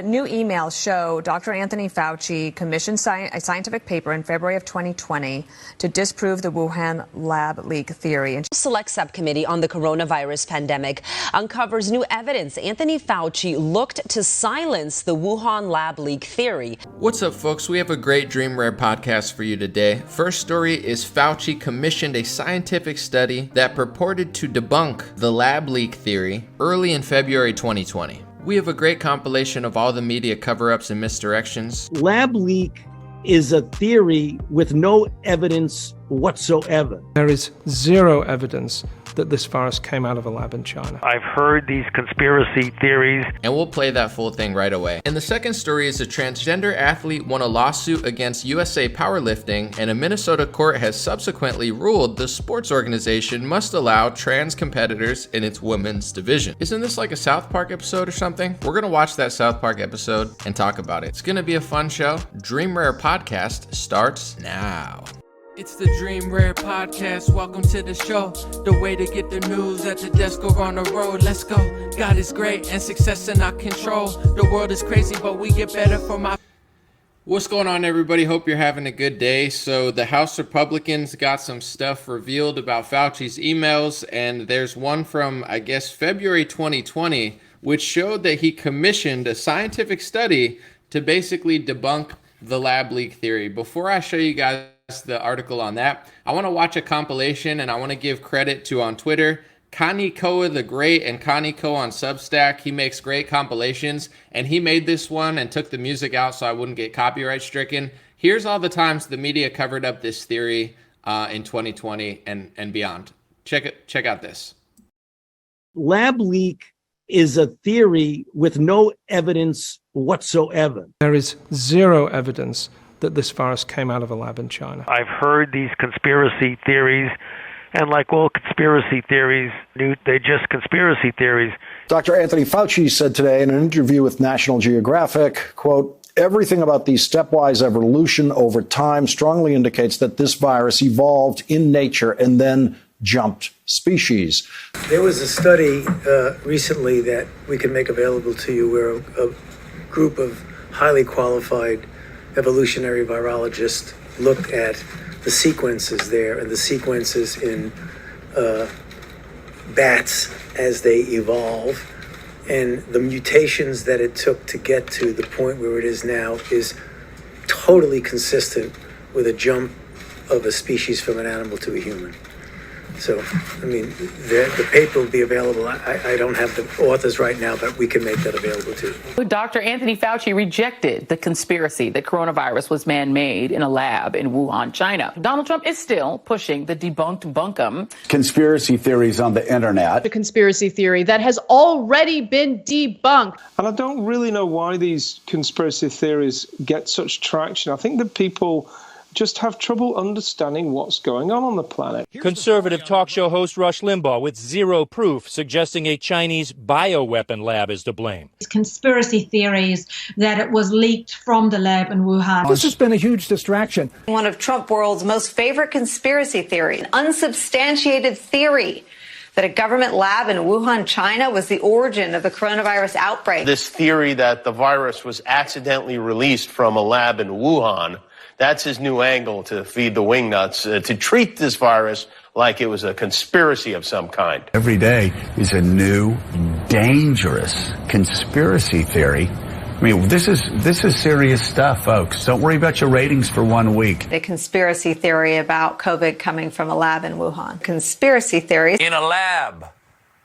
New emails show Dr. Anthony Fauci commissioned a scientific paper in February of 2020 to disprove the Wuhan lab leak theory. A select subcommittee on the coronavirus pandemic uncovers new evidence. Anthony Fauci looked to silence the Wuhan lab leak theory. What's up, folks? We have a great Dream Rare podcast for you today. First story is Fauci commissioned a scientific study that purported to debunk the lab leak theory early in February 2020. We have a great compilation of all the media cover-ups and misdirections. Lab leak is a theory with no evidence whatsoever. There is zero evidence that this virus came out of a lab in China. I've heard these conspiracy theories. And we'll play that full thing right away. And the second story is a transgender athlete won a lawsuit against USA Powerlifting, and a Minnesota court has subsequently ruled the sports organization must allow trans competitors in its women's division. Isn't this like a South Park episode or something? We're gonna watch that South Park episode and talk about it. It's gonna be a fun show. Dream Rare Podcast starts now. It's the Dream Rare Podcast. Welcome to the show. The way to get the news at the desk or on the road. Let's go. God is great and success in our control. The world is crazy, but we get better from our... What's going on, everybody? Hope you're having a good day. So the House Republicans got some stuff revealed about Fauci's emails, and there's one from, I guess, February 2020, which showed that he commissioned a scientific study to basically debunk the lab leak theory. Before I show you guys the article on that, I want to watch a compilation, and I want to give credit to, on Twitter, Connie Koa the Great and Connie Koa on Substack. He makes great compilations, and he made this one and took the music out so I wouldn't get copyright stricken. Here's all the times the media covered up this theory in 2020 and beyond. Check out this. Lab leak is a theory with no evidence whatsoever. There is zero evidence that this virus came out of a lab in China. I've heard these conspiracy theories, and like all conspiracy theories, they're just conspiracy theories. Dr. Anthony Fauci said today in an interview with National Geographic, quote, "Everything about the stepwise evolution over time strongly indicates that this virus evolved in nature and then jumped species." There was a study recently that we can make available to you where a group of highly qualified evolutionary virologists looked at the sequences there and the sequences in bats as they evolve, and the mutations that it took to get to the point where it is now is totally consistent with a jump of a species from an animal to a human. So, I mean, the paper will be available. I don't have the authors right now, but we can make that available to you. Dr. Anthony Fauci rejected the conspiracy that coronavirus was man-made in a lab in Wuhan, China. Donald Trump is still pushing the debunked bunkum. Conspiracy theories on the internet. The conspiracy theory that has already been debunked. And I don't really know why these conspiracy theories get such traction. I think that people just have trouble understanding what's going on the planet. Conservative talk show host Rush Limbaugh with zero proof, suggesting a Chinese bioweapon lab is to blame. Conspiracy theories that it was leaked from the lab in Wuhan. This has been a huge distraction. One of Trump world's most favorite conspiracy theories, an unsubstantiated theory that a government lab in Wuhan, China was the origin of the coronavirus outbreak. This theory that the virus was accidentally released from a lab in Wuhan, that's his new angle to feed the wingnuts, to treat this virus like it was a conspiracy of some kind. Every day is a new, dangerous conspiracy theory. I mean, this is serious stuff, folks. Don't worry about your ratings for 1 week. The conspiracy theory about COVID coming from a lab in Wuhan. Conspiracy theories. In a lab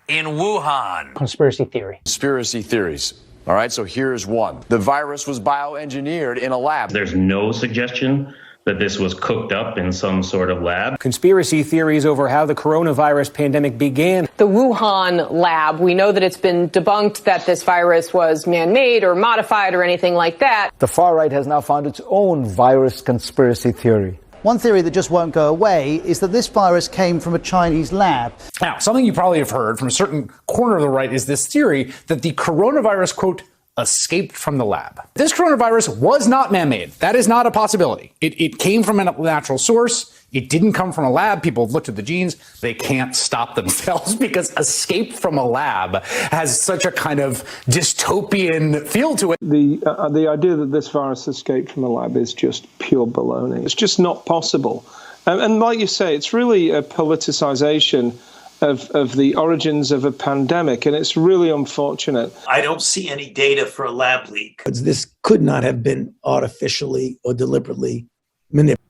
in Wuhan. Conspiracy theory. Conspiracy theories. All right, so here's one. The virus was bioengineered in a lab. There's no suggestion that this was cooked up in some sort of lab. Conspiracy theories over how the coronavirus pandemic began. The Wuhan lab, we know that it's been debunked that this virus was man-made or modified or anything like that. The far right has now found its own virus conspiracy theory. One theory that just won't go away is that this virus came from a Chinese lab. Now, something you probably have heard from a certain corner of the right is this theory that the coronavirus, quote, escaped from the lab. This coronavirus was not man-made. That is not a possibility. It came from a natural source. It didn't come from a lab. People have looked at the genes. They can't stop themselves because escape from a lab has such a kind of dystopian feel to it. The idea that this virus escaped from a lab is just pure baloney. It's just not possible. And like you say, it's really a politicization of the origins of a pandemic, and it's really unfortunate. I don't see any data for a lab leak. This could not have been artificially or deliberately manipulated.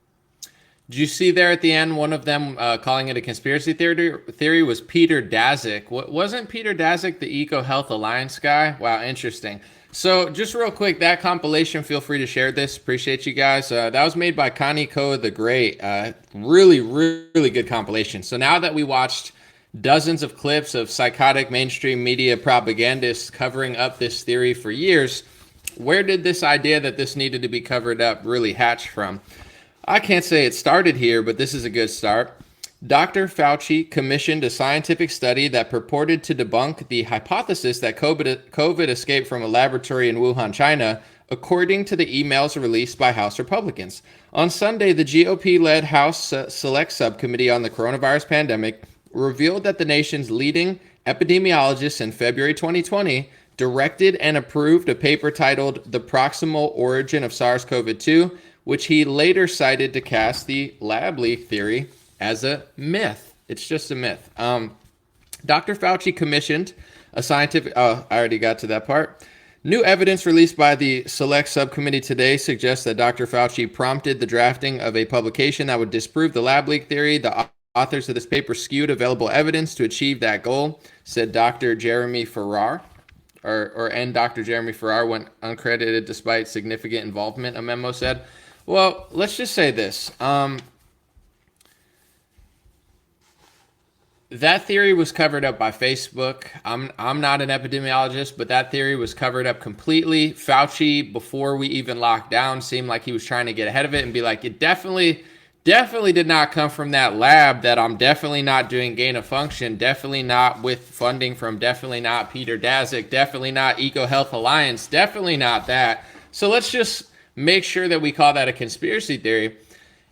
Did you see there at the end, one of them calling it a conspiracy theory was Peter Daszak. Wasn't Peter Daszak the Eco Health Alliance guy? Wow, interesting. So just real quick, that compilation, feel free to share this. Appreciate you guys. That was made by Connie Koh the Great. Really, really good compilation. So now that we watched dozens of clips of psychotic mainstream media propagandists covering up this theory for years, where did this idea that this needed to be covered up really hatch from? I can't say it started here, but this is a good start. Dr. Fauci commissioned a scientific study that purported to debunk the hypothesis that COVID escaped from a laboratory in Wuhan, China, according to the emails released by House Republicans. On Sunday, the GOP-led House Select Subcommittee on the Coronavirus Pandemic revealed that the nation's leading epidemiologist in February 2020 directed and approved a paper titled The Proximal Origin of SARS-CoV-2, which he later cited to cast the lab leak theory as a myth. It's just a myth. Dr. Fauci commissioned a scientific... Oh, I already got to that part. New evidence released by the Select Subcommittee today suggests that Dr. Fauci prompted the drafting of a publication that would disprove the lab leak theory. The authors of this paper skewed available evidence to achieve that goal, said Dr. Jeremy Farrar. And Dr. Jeremy Farrar went uncredited despite significant involvement, a memo said. Well, let's just say this. That theory was covered up by Facebook. I'm not an epidemiologist, but that theory was covered up completely. Fauci, before we even locked down, seemed like he was trying to get ahead of it and be like, it definitely did not come from that lab, that I'm definitely not doing gain of function, definitely not with funding from, definitely not Peter Daszak, definitely not Eco Health Alliance, definitely not that. So let's just make sure that we call that a conspiracy theory.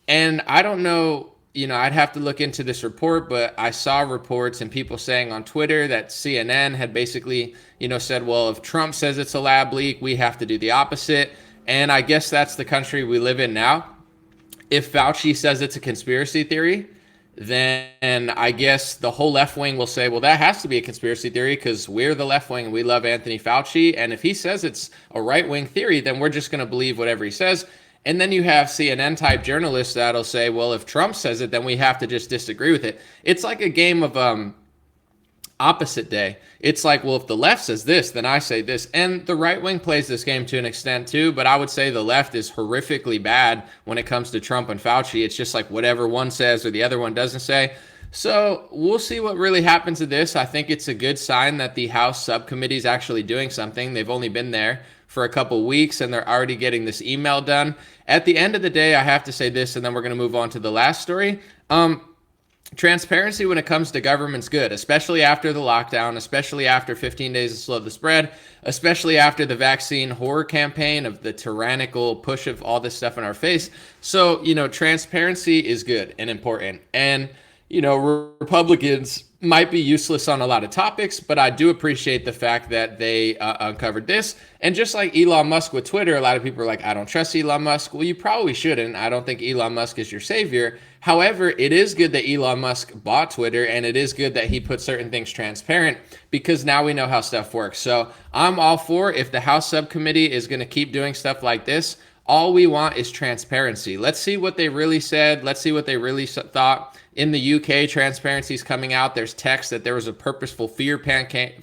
And I don't know, I'd have to look into this report, but I saw reports and people saying on Twitter that CNN had basically, said, well, if Trump says it's a lab leak, we have to do the opposite. And I guess that's the country we live in now. If Fauci says it's a conspiracy theory, then I guess the whole left wing will say, well, that has to be a conspiracy theory because we're the left wing and we love Anthony Fauci. And if he says it's a right wing theory, then we're just going to believe whatever he says. And then you have CNN type journalists that'll say, well, if Trump says it, then we have to just disagree with it. It's like a game of opposite day. It's like, well, if the left says this, then I say this. And the right wing plays this game to an extent too, but I would say the left is horrifically bad when it comes to Trump and Fauci. It's just like whatever one says or the other one doesn't say. So we'll see what really happens to this. I think it's a good sign that the House subcommittee is actually doing something. They've only been there for a couple weeks and they're already getting this email done. At the end of the day, I have to say this, and then we're going to move on to the last story. Transparency when it comes to government's good, especially after the lockdown, especially after 15 days to slow the spread, especially after the vaccine horror campaign of the tyrannical push of all this stuff in our face. So, transparency is good and important. And, Republicans might be useless on a lot of topics, but I do appreciate the fact that they uncovered this. And just like Elon Musk with Twitter, a lot of people are like, I don't trust Elon Musk. Well, you probably shouldn't. I don't think Elon Musk is your savior. However, it is good that Elon Musk bought Twitter, and it is good that he put certain things transparent because now we know how stuff works. So I'm all for if the House subcommittee is going to keep doing stuff like this. All we want is transparency. Let's see what they really said. Let's see what they really thought. In the UK, transparency is coming out. There's text that there was a purposeful fear campaign.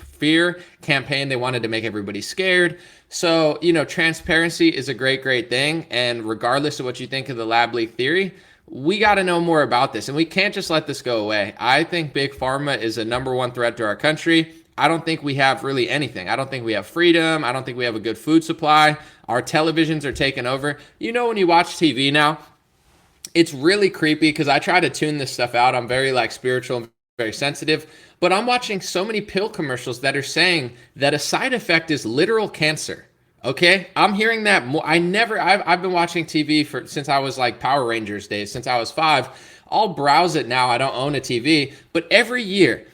They wanted to make everybody scared. So, transparency is a great, great thing. And regardless of what you think of the lab leak theory, we got to know more about this. And we can't just let this go away. I think Big Pharma is a number one threat to our country. I don't think we have really anything. I don't think we have freedom. I don't think we have a good food supply. Our televisions are taken over. When you watch TV now, it's really creepy because I try to tune this stuff out. I'm very spiritual, very sensitive. But I'm watching so many pill commercials that are saying that a side effect is literal cancer. Okay, I'm hearing that more. I've been watching TV since I was like Power Rangers days, since I was 5. I'll browse it now. I don't own a TV, but every year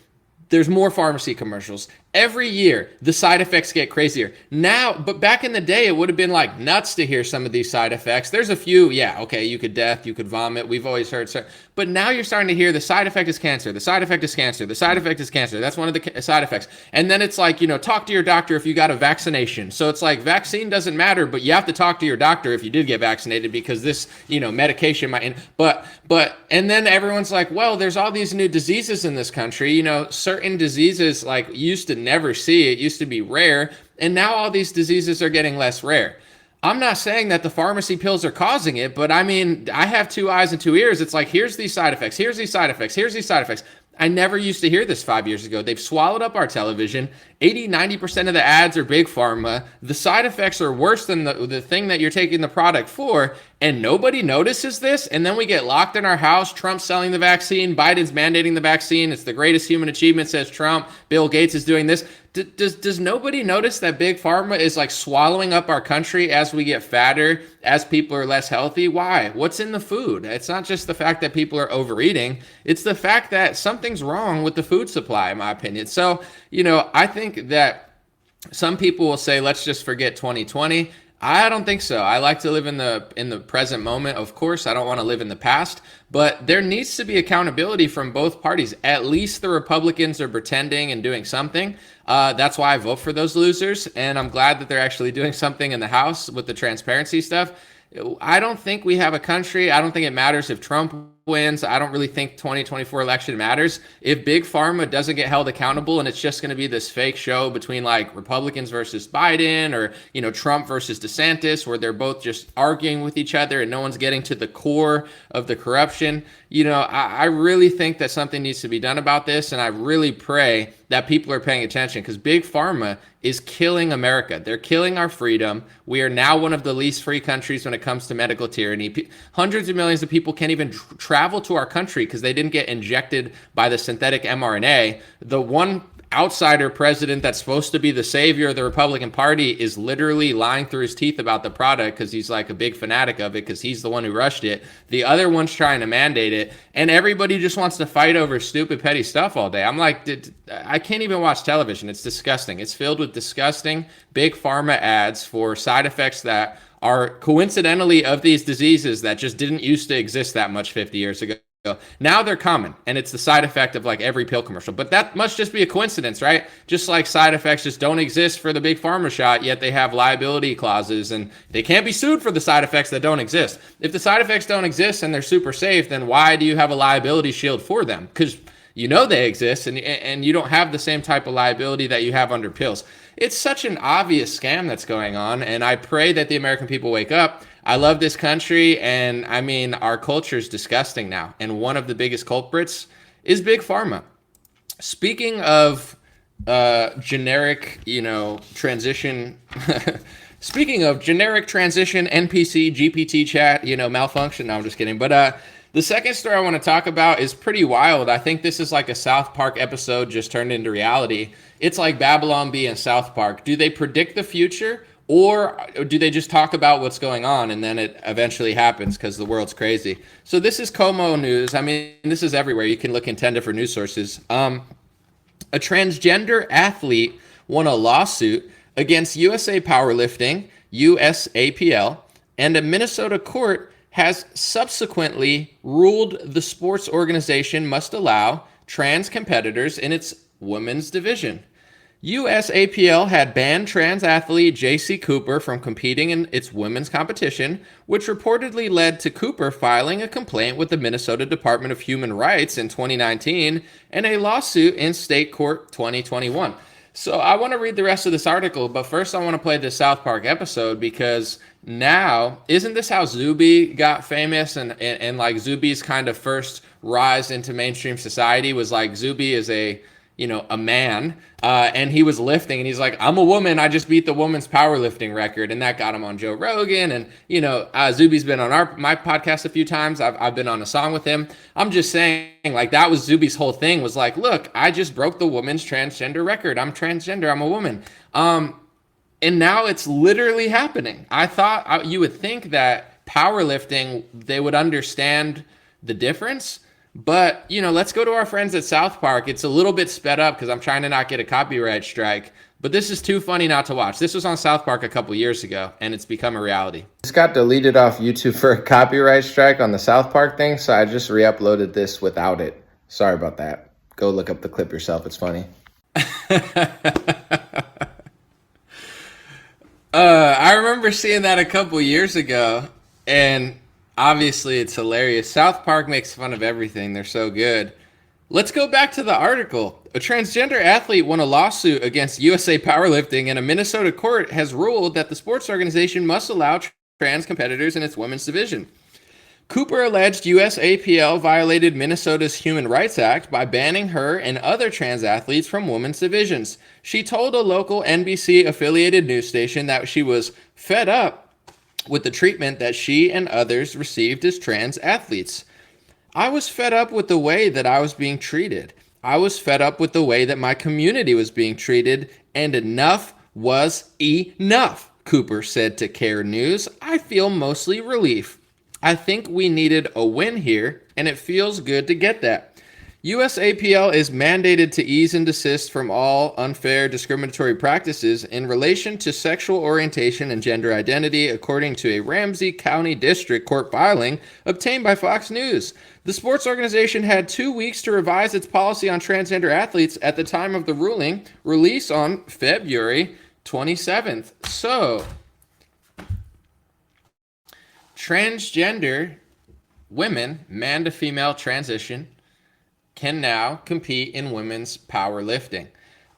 there's more pharmacy commercials. Every year, the side effects get crazier. Now, but back in the day, it would have been like nuts to hear some of these side effects. There's a few, yeah, okay, you could death, you could vomit. We've always heard. But now you're starting to hear the side effect is cancer. The side effect is cancer. The side effect is cancer. That's one of the side effects. And then it's like, talk to your doctor if you got a vaccination. So it's like vaccine doesn't matter, but you have to talk to your doctor if you did get vaccinated because this, medication might. And then everyone's like, well, there's all these new diseases in this country. Certain diseases like used to never see. It used to be rare, and now all these diseases are getting less rare. I'm not saying that the pharmacy pills are causing it, but I mean, I have 2 eyes and 2 ears. It's like, here's these side effects, here's these side effects, here's these side effects. I never used to hear this 5 years ago. They've swallowed up our television. 80-90% of the ads are big pharma. The side effects are worse than the thing that you're taking the product for, and nobody notices this. And then we get locked in our house. Trump's selling the vaccine. Biden's mandating the vaccine. It's the greatest human achievement, says Trump. Bill Gates is doing this. Does nobody notice that big pharma is like swallowing up our country as we get fatter, as people are less healthy? Why? What's in the food? It's not just the fact that people are overeating. It's the fact that something's wrong with the food supply, in my opinion. So, I think that some people will say, let's just forget 2020. I don't think so. I like to live in the present moment. Of course, I don't want to live in the past, but there needs to be accountability from both parties. At least the Republicans are pretending and doing something. That's why I vote for those losers, and I'm glad that they're actually doing something in the House with the transparency stuff. I don't think we have a country. I don't think it matters if Trump wins. I don't really think 2024 election matters. If Big Pharma doesn't get held accountable and it's just going to be this fake show between like Republicans versus Biden or, Trump versus DeSantis, where they're both just arguing with each other and no one's getting to the core of the corruption, I really think that something needs to be done about this. And I really pray that people are paying attention because Big Pharma is killing America. They're killing our freedom. We are now one of the least free countries when it comes to medical tyranny. Hundreds of millions of people can't even travel to our country because they didn't get injected by the synthetic mRNA. The one outsider president that's supposed to be the savior of the Republican Party is literally lying through his teeth about the product because he's like a big fanatic of it because he's the one who rushed it. The other one's trying to mandate it, and everybody just wants to fight over stupid, petty stuff all day. I'm like, I can't even watch television. It's disgusting. It's filled with disgusting big pharma ads for side effects that are coincidentally of these diseases that just didn't used to exist that much 50 years ago. Now they're common, and it's the side effect of like every pill commercial. But that must just be a coincidence, right? Just like side effects just don't exist for the big pharma shot, yet they have liability clauses, and they can't be sued for the side effects that don't exist. If the side effects don't exist and they're super safe, then why do you have a liability shield for them? Because they exist, and you don't have the same type of liability that you have under pills. It's such an obvious scam that's going on, and I pray that the American people wake up. I love this country, and I mean, our culture is disgusting now, and one of the biggest culprits is Big Pharma. Speaking of generic, transition, speaking of generic transition, NPC, GPT chat, malfunction, no, I'm just kidding, but the second story I want to talk about is pretty wild. I think this is like a South Park episode just turned into reality. It's like Babylon Bee and South Park. Do they predict the future, or do they just talk about what's going on and then it eventually happens because the world's crazy? So this is Como News. I mean, this is everywhere. You can look in 10 different news sources. A transgender athlete won a lawsuit against USA Powerlifting, USAPL, and a Minnesota court has subsequently ruled the sports organization must allow trans competitors in its women's division. USAPL had banned trans athlete J.C. Cooper from competing in its women's competition, which reportedly led to Cooper filing a complaint with the Minnesota Department of Human Rights in 2019 and a lawsuit in state court 2021. So I want to read the rest of this article, but first I want to play the South Park episode because now, isn't this how Zuby got famous and like Zuby's kind of first rise into mainstream society was like Zuby is a a man, and he was lifting, and he's like, I'm a woman, I just beat the woman's powerlifting record, and that got him on Joe Rogan, and Zuby's been on my podcast a few times. I've been on a song with him. I'm just saying, like, that was Zuby's whole thing, was like, look, I just broke the woman's transgender record. I'm transgender. I'm a woman. And now it's literally happening. I thought you would think that powerlifting, they would understand the difference. But, let's go to our friends at South Park. It's a little bit sped up because I'm trying to not get a copyright strike. But this is too funny not to watch. This was on South Park a couple years ago, and it's become a reality. This got deleted off YouTube for a copyright strike on the South Park thing, so I just re-uploaded this without it. Sorry about that. Go look up the clip yourself. It's funny. I remember seeing that a couple years ago, and obviously it's hilarious. South Park makes fun of everything. They're so good. Let's go back to the article. A transgender athlete won a lawsuit against USA Powerlifting, and a Minnesota court has ruled that the sports organization must allow trans competitors in its women's division. Cooper alleged USAPL violated Minnesota's Human Rights Act by banning her and other trans athletes from women's divisions. She told a local NBC-affiliated news station that she was fed up with the treatment that she and others received as trans athletes. I was fed up with the way that I was being treated. I was fed up with the way that my community was being treated, and enough was enough, Cooper said to Care News. I feel mostly relief. I think we needed a win here, and it feels good to get that. USAPL is mandated to ease and desist from all unfair discriminatory practices in relation to sexual orientation and gender identity, according to a Ramsey County District Court filing obtained by Fox News. The sports organization had 2 weeks to revise its policy on transgender athletes at the time of the ruling, released on February 27th. So, transgender women, man to female transition, can now compete in women's powerlifting.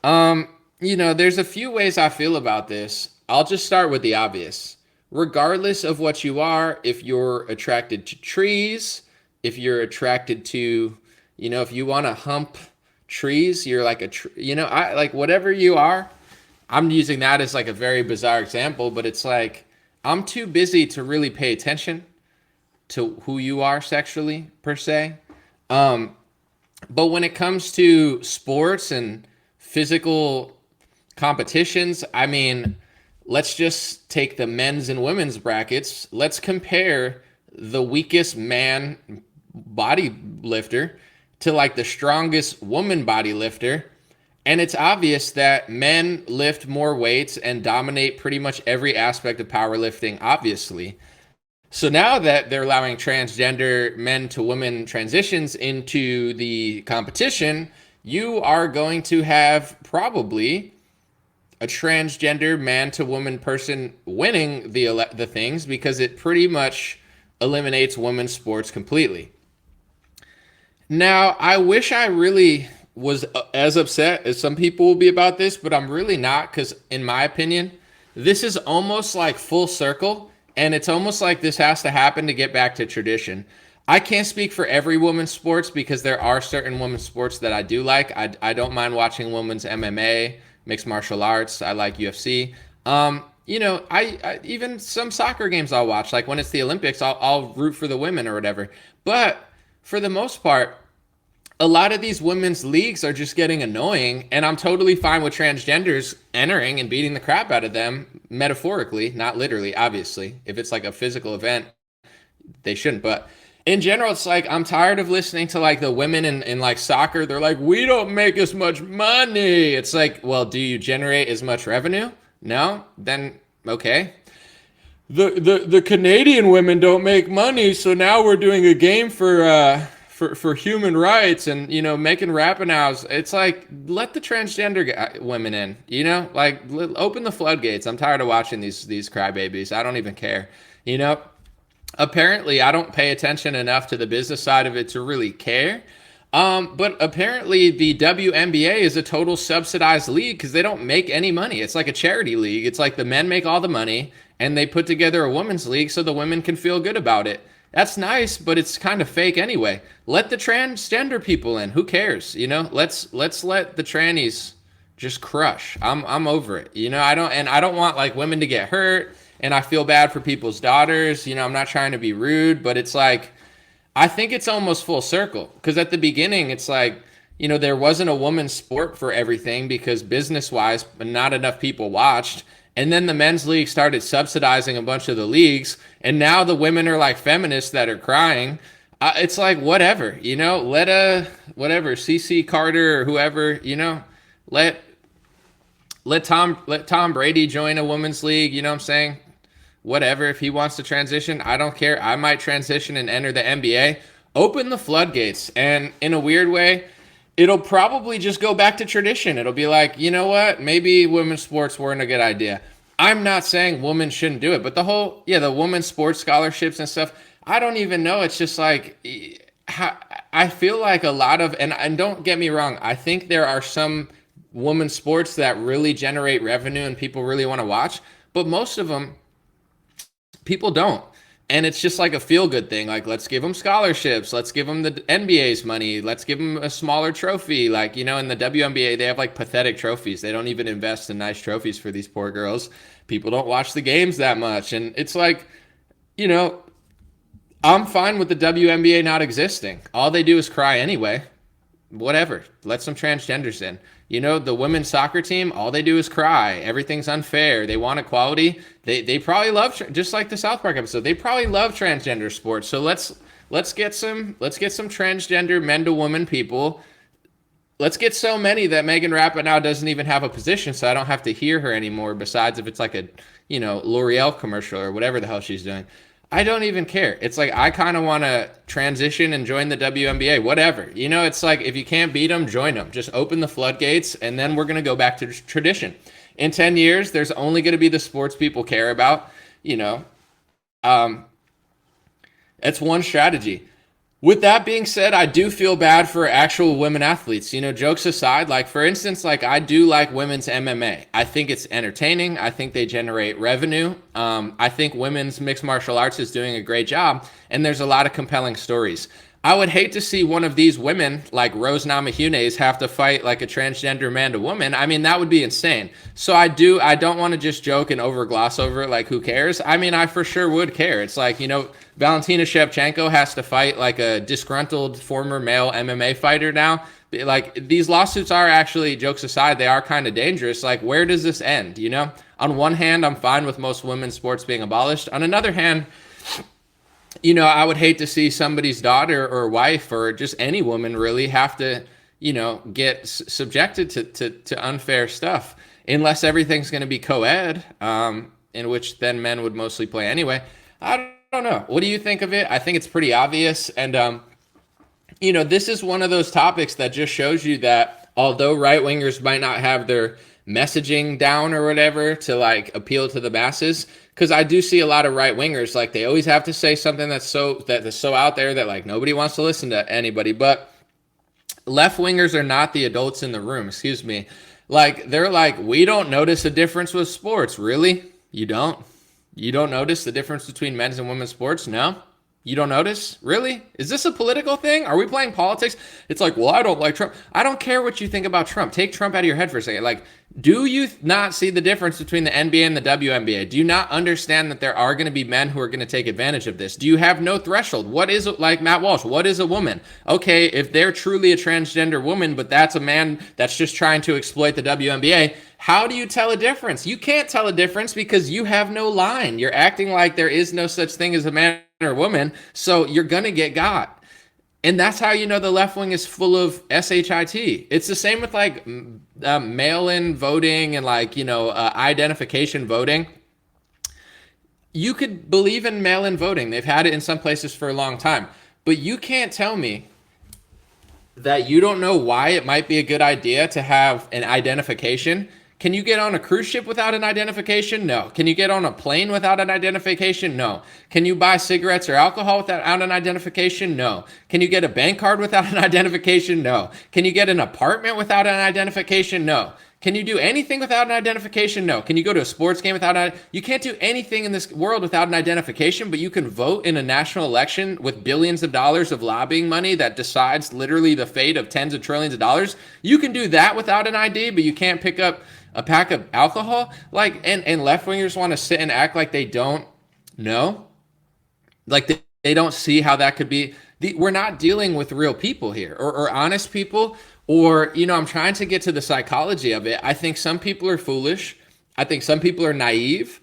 There's a few ways I feel about this. I'll just start with the obvious. Regardless of what you are, if you're attracted to trees, if you're attracted to, if you want to hump trees, you're like whatever you are. I'm using that as like a very bizarre example, but it's like, I'm too busy to really pay attention to who you are sexually, per se. But when it comes to sports and physical competitions, I mean, let's just take the men's and women's brackets. Let's compare the weakest man body lifter to like the strongest woman body lifter. And it's obvious that men lift more weights and dominate pretty much every aspect of powerlifting, obviously. So now that they're allowing transgender men to women transitions into the competition, you are going to have probably a transgender man to woman person winning the things, because it pretty much eliminates women's sports completely. Now, I wish I really was as upset as some people will be about this, but I'm really not, because in my opinion, this is almost like full circle, and it's almost like this has to happen to get back to tradition. I can't speak for every women's sports, because there are certain women's sports that I do like. I don't mind watching women's MMA, mixed martial arts. I like UFC. I even some soccer games I'll watch. Like when it's the Olympics, I'll root for the women or whatever. But for the most part, a lot of these women's leagues are just getting annoying, and I'm totally fine with transgenders entering and beating the crap out of them, metaphorically, not literally, obviously. If it's like a physical event, they shouldn't. But in general, it's like, I'm tired of listening to like the women in like soccer. They're like, we don't make as much money. It's like, well, do you generate as much revenue? No? Then, okay. The Canadian women don't make money, so now we're doing a game for human rights and, making Rapinows. It's like, let the transgender women in, like open the floodgates. I'm tired of watching these crybabies. I don't even care, Apparently, I don't pay attention enough to the business side of it to really care. But apparently the WNBA is a total subsidized league because they don't make any money. It's like a charity league. It's like the men make all the money and they put together a women's league so the women can feel good about it. That's nice, but it's kind of fake anyway. Let the transgender people in. Who cares? You know, let's let the trannies just crush. I'm over it. You know, I don't want like women to get hurt, and I feel bad for people's daughters. You know, I'm not trying to be rude, but it's like, I think it's almost full circle, because at the beginning it's like, you know, there wasn't a women's sport for everything because business-wise, not enough people watched. And then the men's league started subsidizing a bunch of the leagues, and now the women are like feminists that are crying. It's like, whatever, you know, whatever, CC Carter or whoever, you know, let Tom Brady join a women's league, you know what I'm saying? Whatever, if he wants to transition, I don't care. I might transition and enter the NBA. Open the floodgates, and in a weird way, it'll probably just go back to tradition. It'll be like, you know what? Maybe women's sports weren't a good idea. I'm not saying women shouldn't do it, but the women's sports scholarships and stuff, I don't even know. It's just like, I feel like a lot of, and don't get me wrong, I think there are some women's sports that really generate revenue and people really want to watch, but most of them, people don't. And it's just like a feel-good thing. Like, let's give them scholarships. Let's give them the NBA's money. Let's give them a smaller trophy. Like, you know, in the WNBA, they have like pathetic trophies. They don't even invest in nice trophies for these poor girls. People don't watch the games that much. And it's like, you know, I'm fine with the WNBA not existing. All they do is cry anyway. Whatever. Let some transgenders in. You know, the women's soccer team, all they do is cry. Everything's unfair. They want equality. They probably love, just like the South Park episode, they probably love transgender sports. So let's get some transgender men to woman people. Let's get so many that Megan Rapinoe now doesn't even have a position, so I don't have to hear her anymore, besides if it's like a, you know, L'Oreal commercial or whatever the hell she's doing. I don't even care. It's like, I kind of want to transition and join the WNBA, whatever. You know, it's like, if you can't beat them, join them. Just open the floodgates, and then we're going to go back to tradition. In 10 years, there's only going to be the sports people care about, you know. That's one strategy. With that being said, I do feel bad for actual women athletes. You know, jokes aside, like, for instance, like, I do like women's MMA. I think it's entertaining. I think they generate revenue. I think women's mixed martial arts is doing a great job, and there's a lot of compelling stories. I would hate to see one of these women, like Rose Namajunas, have to fight like a transgender man to woman. I mean, that would be insane. So I don't want to just joke and gloss over it, like, who cares? I mean, I for sure would care. It's like, you know, Valentina Shevchenko has to fight like a disgruntled former male MMA fighter now. Like, these lawsuits are actually, jokes aside, they are kind of dangerous. Like, where does this end, you know? On one hand, I'm fine with most women's sports being abolished. On another hand, you know, I would hate to see somebody's daughter or wife or just any woman really have to, you know, get subjected to unfair stuff, unless everything's going to be co-ed, in which then men would mostly play anyway. I don't know. What do you think of it? I think it's pretty obvious. And, you know, this is one of those topics that just shows you that although right-wingers might not have their messaging down or whatever to like appeal to the masses, because I do see a lot of right-wingers, like, they always have to say something that's so out there that like nobody wants to listen to anybody. But left-wingers are not the adults in the room, excuse me. Like, they're like, we don't notice a difference with sports. Really? You don't? You don't notice the difference between men's and women's sports? No? You don't notice? Really? Is this a political thing? Are we playing politics? It's like, well, I don't like Trump. I don't care what you think about Trump. Take Trump out of your head for a second. Like, do you not see the difference between the NBA and the WNBA? Do you not understand that there are going to be men who are going to take advantage of this? Do you have no threshold? What is, like Matt Walsh, what is a woman? Okay, if they're truly a transgender woman, but that's a man that's just trying to exploit the WNBA, how do you tell a difference? You can't tell a difference because you have no line. You're acting like there is no such thing as a man or woman, so you're going to get got. And that's how you know the left wing is full of shit. It's the same with like mail-in voting and like, you know, identification voting. You could believe in mail-in voting. They've had it in some places for a long time. But you can't tell me that you don't know why it might be a good idea to have an identification. Can you get on a cruise ship without an identification? No. Can you get on a plane without an identification? No. Can you buy cigarettes or alcohol without an identification? No. Can you get a bank card without an identification? No. Can you get an apartment without an identification? No. Can you do anything without an identification? No. Can you go to a sports game without an? You can't do anything in this world without an identification, but you can vote in a national election with billions of dollars of lobbying money that decides literally the fate of tens of trillions of dollars. You can do that without an ID, but you can't pick up a pack of alcohol. Like, and left-wingers want to sit and act like they don't know. Like they don't see how that could be. We're not dealing with real people here or honest people. Or, I'm trying to get to the psychology of it. I think some people are foolish. I think some people are naive.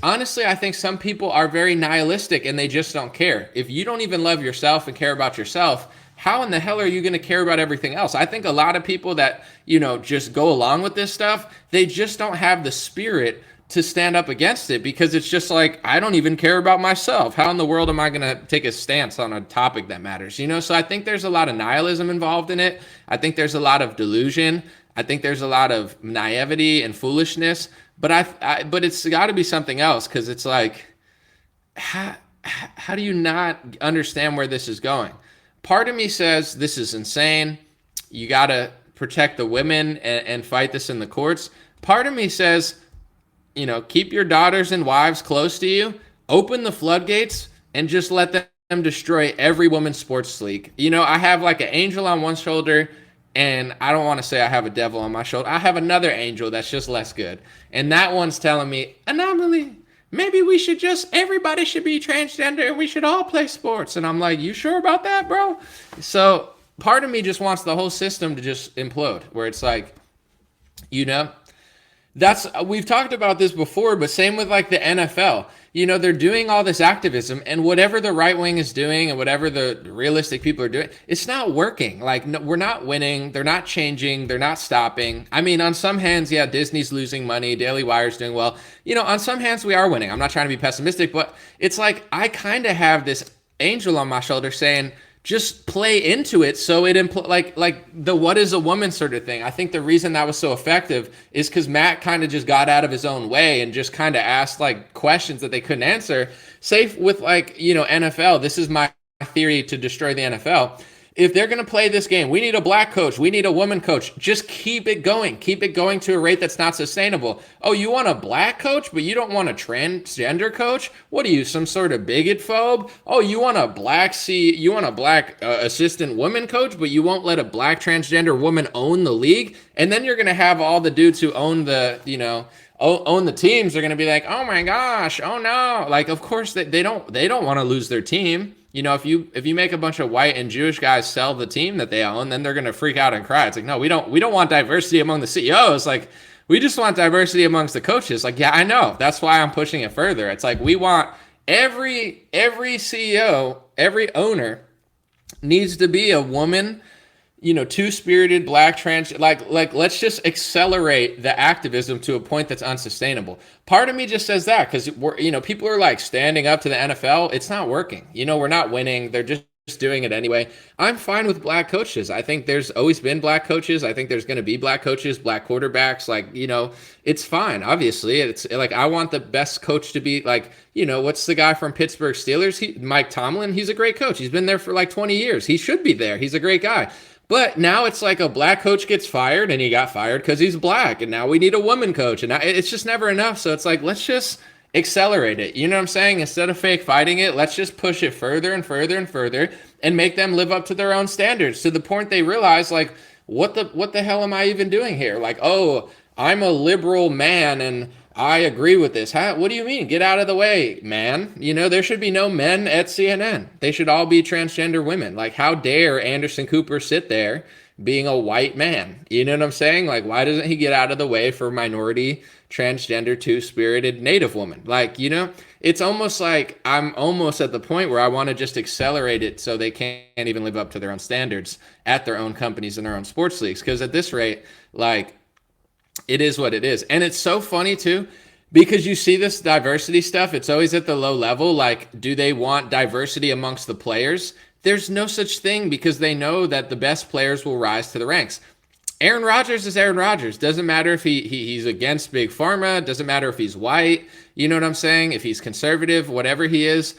Honestly, I think some people are very nihilistic and they just don't care. If you don't even love yourself and care about yourself, how in the hell are you going to care about everything else? I think a lot of people that, just go along with this stuff, they just don't have the spirit to stand up against it because it's just like, I don't even care about myself. How in the world am I going to take a stance on a topic that matters? So I think there's a lot of nihilism involved in it. I think there's a lot of delusion. I think there's a lot of naivety and foolishness, but but it's got to be something else. Cause it's like, how do you not understand where this is going? Part of me says this is insane. You got to protect the women and fight this in the courts. Part of me says, keep your daughters and wives close to you, open the floodgates, and just let them destroy every women's sports league. I have like an angel on one shoulder, and I don't want to say I have a devil on my shoulder. I have another angel that's just less good. And that one's telling me, anomaly, maybe everybody should be transgender and we should all play sports. And I'm like, you sure about that, bro? So part of me just wants the whole system to just implode, where it's like, we've talked about this before, but same with like the NFL. They're doing all this activism, and whatever the right wing is doing and whatever the realistic people are doing, it's not working. Like, no, we're not winning. They're not changing. They're not stopping. I mean, on some hands, yeah, Disney's losing money. Daily Wire's doing well. On some hands, we are winning. I'm not trying to be pessimistic, but it's like I kind of have this angel on my shoulder saying, just play into it. So it like the what is a woman sort of thing. I think the reason that was so effective is because Matt kind of just got out of his own way and just kind of asked like questions that they couldn't answer. Safe with like, NFL. This is my theory to destroy the NFL. If they're going to play this game, we need a black coach. We need a woman coach. Just keep it going. Keep it going to a rate that's not sustainable. Oh, you want a black coach, but you don't want a transgender coach? What are you, some sort of bigot phobe? Oh, you want a black assistant woman coach, but you won't let a black transgender woman own the league? And then you're going to have all the dudes who own the, own the teams are going to be like, oh my gosh, oh no. Like, of course they don't want to lose their team. If you make a bunch of white and Jewish guys sell the team that they own, then they're going to freak out and cry. It's like, no, we don't want diversity among the CEOs. Like, we just want diversity amongst the coaches. Like, yeah, I know. That's why I'm pushing it further. It's like, we want every CEO, every owner needs to be a woman, two-spirited, black, trans, like let's just accelerate the activism to a point that's unsustainable. Part of me just says that because people are like standing up to the NFL. It's not working. We're not winning. They're just doing it anyway. I'm fine with black coaches. I think there's always been black coaches. I think there's going to be black coaches, black quarterbacks. Like, it's fine. Obviously, it's like I want the best coach to be like, what's the guy from Pittsburgh Steelers? Mike Tomlin. He's a great coach. He's been there for like 20 years. He should be there. He's a great guy. But now it's like a black coach gets fired, and he got fired because he's black, and now we need a woman coach, and it's just never enough. So it's like, let's just accelerate it. You know what I'm saying? Instead of fake fighting it, let's just push it further and further and further and make them live up to their own standards to the point they realize, like, what the hell am I even doing here? Like, oh, I'm a liberal man and I agree with this. What do you mean? Get out of the way, man. There should be no men at CNN. They should all be transgender women. Like, how dare Anderson Cooper sit there being a white man? You know what I'm saying? Like, why doesn't he get out of the way for minority, transgender, two-spirited Native woman? Like, it's almost like I'm almost at the point where I want to just accelerate it so they can't even live up to their own standards at their own companies and their own sports leagues. Because at this rate, like, it is what it is. And it's so funny too, because you see this diversity stuff. It's always at the low level. Like, do they want diversity amongst the players? There's no such thing because they know that the best players will rise to the ranks. Aaron Rodgers is Aaron Rodgers. Doesn't matter if he's against big pharma. Doesn't matter if he's white. You know what I'm saying? If he's conservative, whatever he is,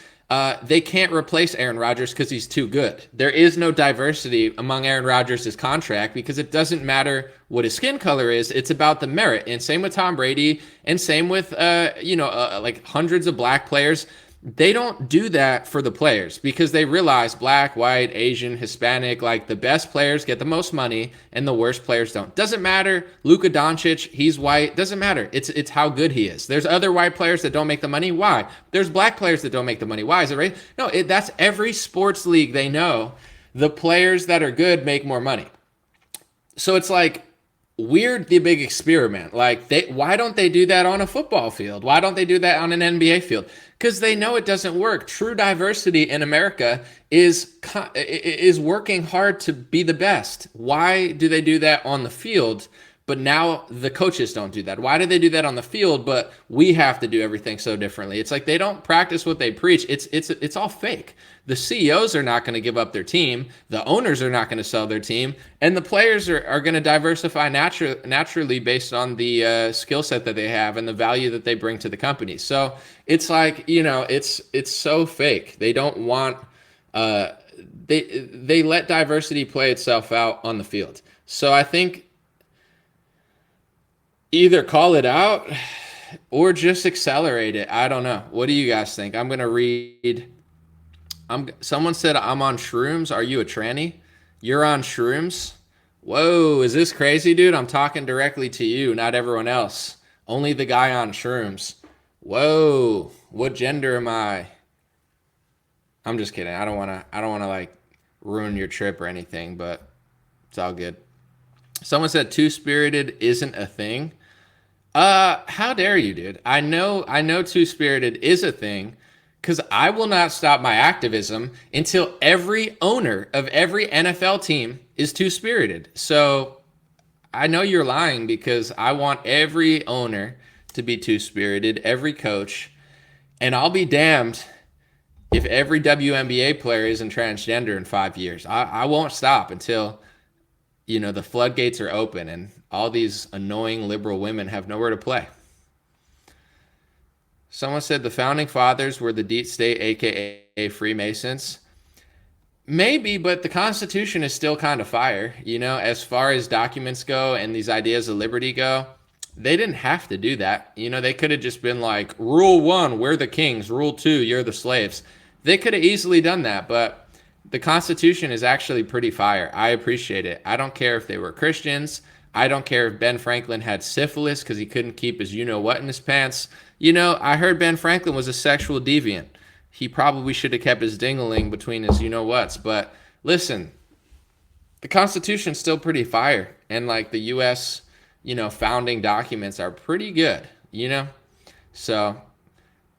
they can't replace Aaron Rodgers because he's too good. There is no diversity among Aaron Rodgers' contract because it doesn't matter what his skin color is. It's about the merit. And same with Tom Brady, and same with like hundreds of black players. They don't do that for the players because they realize black, white, Asian, Hispanic, like the best players get the most money and the worst players don't. Doesn't matter. Luka Doncic, he's white. Doesn't matter. It's how good he is. There's other white players that don't make the money. Why? There's black players that don't make the money. Why? Is it right? No, that's every sports league. They know the players that are good make more money. So it's like weird, the big experiment. Like why don't they do that on a football field? Why don't they do that on an NBA field? Because they know it doesn't work. True diversity in America is working hard to be the best. Why do they do that on the field, but now the coaches don't do that? Why do they do that on the field, but we have to do everything so differently? It's like they don't practice what they preach. It's all fake. The CEOs are not going to give up their team. The owners are not going to sell their team. And the players are going to diversify naturally based on the skill set that they have and the value that they bring to the company. So it's like, it's so fake. They don't want, they let diversity play itself out on the field. So I think either call it out or just accelerate it. I don't know. What do you guys think? I'm going to read. Someone said, I'm on shrooms. Are you a tranny? You're on shrooms? Whoa, is this crazy, dude? I'm talking directly to you, not everyone else. Only the guy on shrooms. Whoa, what gender am I? I'm just kidding. I don't want to like ruin your trip or anything, but it's all good. Someone said two-spirited isn't a thing. How dare you, dude? I know two-spirited is a thing, because I will not stop my activism until every owner of every NFL team is two-spirited. So I know you're lying because I want every owner to be two-spirited, every coach, and I'll be damned if every WNBA player isn't transgender in 5 years. I won't stop until, the floodgates are open and all these annoying liberal women have nowhere to play. Someone said the founding fathers were the deep state, aka Freemasons. Maybe, but the Constitution is still kind of fire. As far as documents go and these ideas of liberty go, they didn't have to do that. They could have just been like, Rule 1, we're the kings. Rule 2, you're the slaves. They could have easily done that, but the Constitution is actually pretty fire. I appreciate it. I don't care if they were Christians. I don't care if Ben Franklin had syphilis because he couldn't keep his you-know-what in his pants. I heard Ben Franklin was a sexual deviant. He probably should have kept his dingling between his you-know-whats. But listen, the Constitution's still pretty fire. And like the U.S., founding documents are pretty good, So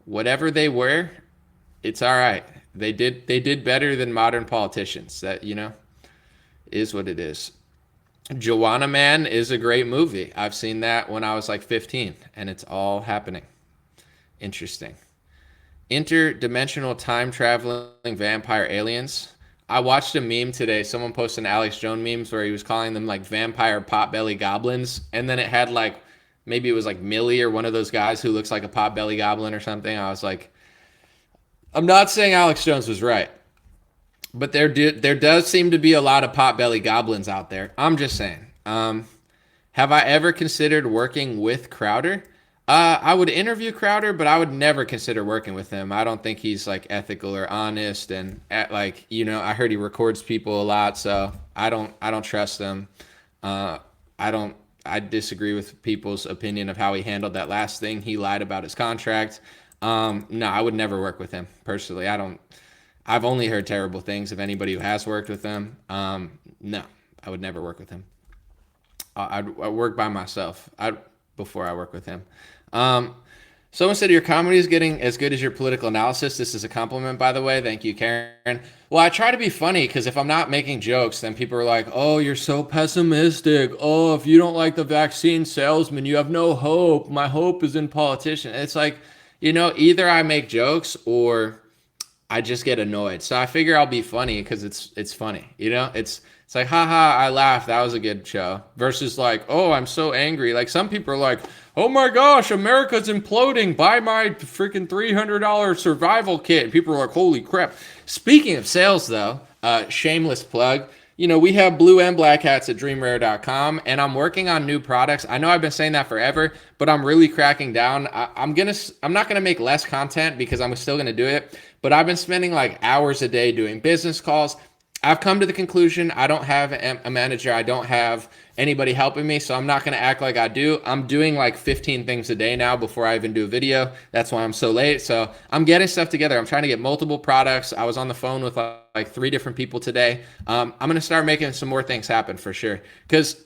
whatever they were, it's all right. They did better than modern politicians. That, is what it is. Joanna Man is a great movie. I've seen that when I was like 15, and it's all happening. Interesting. Interdimensional time-traveling vampire aliens. I watched a meme today. Someone posted an Alex Jones memes where he was calling them like vampire potbelly goblins, and then it had like, maybe it was like Millie or one of those guys who looks like a potbelly goblin or something. I was like, I'm not saying Alex Jones was right, but there does seem to be a lot of potbelly goblins out there. I'm just saying. Have I ever considered working with Crowder? I would interview Crowder, but I would never consider working with him. I don't think he's like ethical or honest, and I heard he records people a lot, so I don't trust him. I disagree with people's opinion of how he handled that last thing. He lied about his contract. No, I would never work with him personally. I've only heard terrible things of anybody who has worked with him. No, I would never work with him. I'd work by myself before I work with him. Someone said your comedy is getting as good as your political analysis. This is a compliment, by the way. Thank you, Karen. Well, I try to be funny because if I'm not making jokes, then people are like, oh, you're so pessimistic. Oh, if you don't like the vaccine salesman, you have no hope. My hope is in politicians. It's like, either I make jokes or I just get annoyed. So I figure I'll be funny because it's funny. It's It's like, haha, I laughed. That was a good show. Versus like, oh, I'm so angry. Like some people are like, oh my gosh, America's imploding. Buy my freaking $300 survival kit. People are like, holy crap. Speaking of sales though, shameless plug. You know, we have blue and black hats at dreamrare.com, and I'm working on new products. I know I've been saying that forever, but I'm really cracking down. I'm not gonna make less content because I'm still gonna do it, but I've been spending like hours a day doing business calls. I've come to the conclusion I don't have a manager. I don't have anybody helping me, so I'm not going to act like I do. I'm doing like 15 things a day now before I even do a video. That's why I'm so late. So I'm getting stuff together. I'm trying to get multiple products. I was on the phone with like 3 different people today. I'm going to start making some more things happen for sure. Because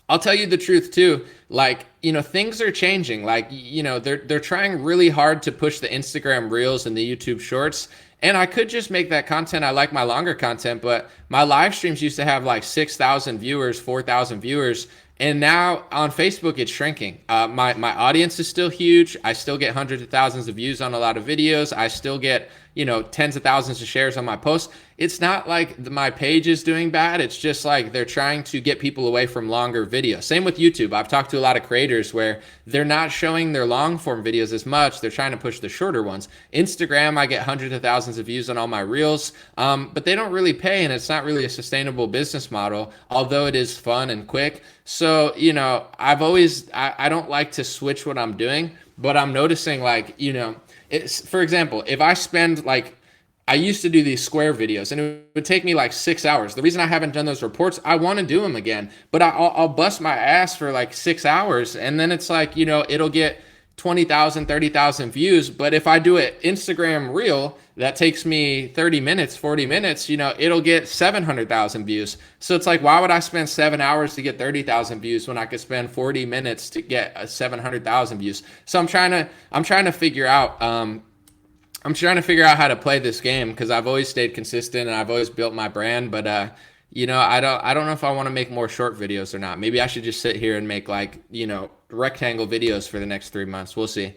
I'll tell you the truth too. Like, you know, things are changing. Like, you know, they're trying really hard to push the Instagram Reels and the YouTube Shorts. And I could just make that content. I like my longer content, but my live streams used to have like 6,000 viewers, 4,000 viewers. And now on Facebook, it's shrinking. My audience is still huge. I still get hundreds of thousands of views on a lot of videos. I still get, you know, tens of thousands of shares on my posts. It's not like my page is doing bad. It's just like they're trying to get people away from longer videos. Same with YouTube. I've talked to a lot of creators where they're not showing their long form videos as much. They're trying to push the shorter ones. Instagram, I get hundreds of thousands of views on all my reels, but they don't really pay, and it's not really a sustainable business model, although it is fun and quick. So, you know, I don't like to switch what I'm doing, but I'm noticing like, you know, for example, if I spend like, I used to do these square videos and it would take me like 6 hours. The reason I haven't done those reports, I want to do them again, but I'll bust my ass for like 6 hours. And then it's like, you know, it'll get 20,000, 30,000 views. But if I do it Instagram Reel, that takes me 30 minutes, 40 minutes, you know, it'll get 700,000 views. So it's like, why would I spend 7 hours to get 30,000 views when I could spend 40 minutes to get 700,000 views? So I'm trying to figure out, how to play this game, because I've always stayed consistent and I've always built my brand. But, you know, I don't know if I want to make more short videos or not. Maybe I should just sit here and make like, you know, rectangle videos for the next 3 months. We'll see.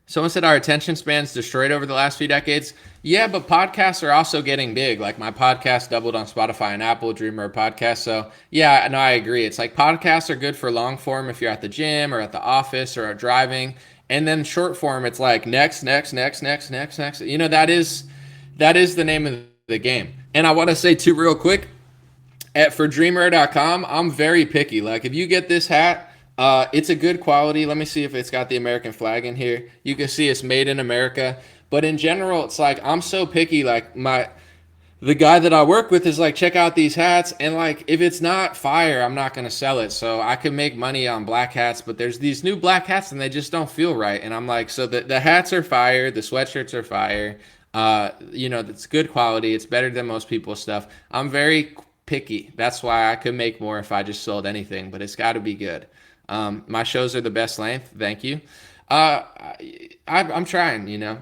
Someone said our attention span's destroyed over the last few decades. Yeah, but podcasts are also getting big. Like my podcast doubled on Spotify and Apple, Dreamer podcast. So yeah, no, I agree. It's like podcasts are good for long form if you're at the gym or at the office or driving. And then short form, it's like next. You know, that is the name of the game. And I want to say too real quick, for dreamrare.com, I'm very picky. Like if you get this hat, it's a good quality. Let me see if it's got the American flag in here. You can see it's made in America. But in general, it's like I'm so picky. Like the guy that I work with is like, check out these hats. And like, if it's not fire, I'm not going to sell it. So I can make money on black hats, but there's these new black hats and they just don't feel right. And I'm like, so the hats are fire. The sweatshirts are fire. You know, it's good quality. It's better than most people's stuff. I'm very picky. That's why I could make more if I just sold anything, but it's got to be good. My shows are the best length. Thank you. I'm trying, you know,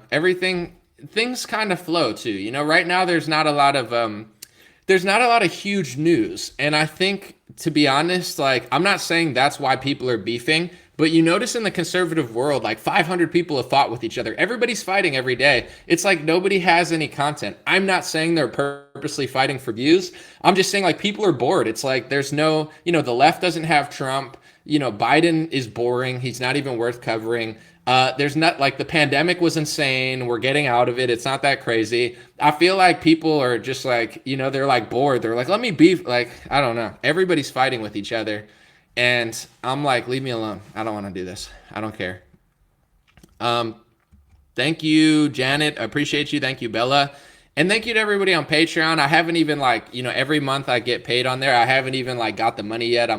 things kind of flow too. You know, right now there's not a lot of huge news. And I think, to be honest, like, I'm not saying that's why people are beefing, but you notice in the conservative world, like 500 people have fought with each other. Everybody's fighting every day. It's like nobody has any content. I'm not saying they're purposely fighting for views. I'm just saying like people are bored. It's like there's no, you know, the left doesn't have Trump. You know, Biden is boring. He's not even worth covering. There's not, like, the pandemic was insane. We're getting out of it. It's not that crazy. I feel like people are just like, you know, they're like bored. They're like, let me beef. Like, I don't know. Everybody's fighting with each other. And I'm like, leave me alone. I don't want to do this. I don't care. Thank you, Janet. I appreciate you. Thank you, Bella. And thank you to everybody on Patreon. I haven't even, like, you know, every month I get paid on there. I haven't even, like, got the money yet.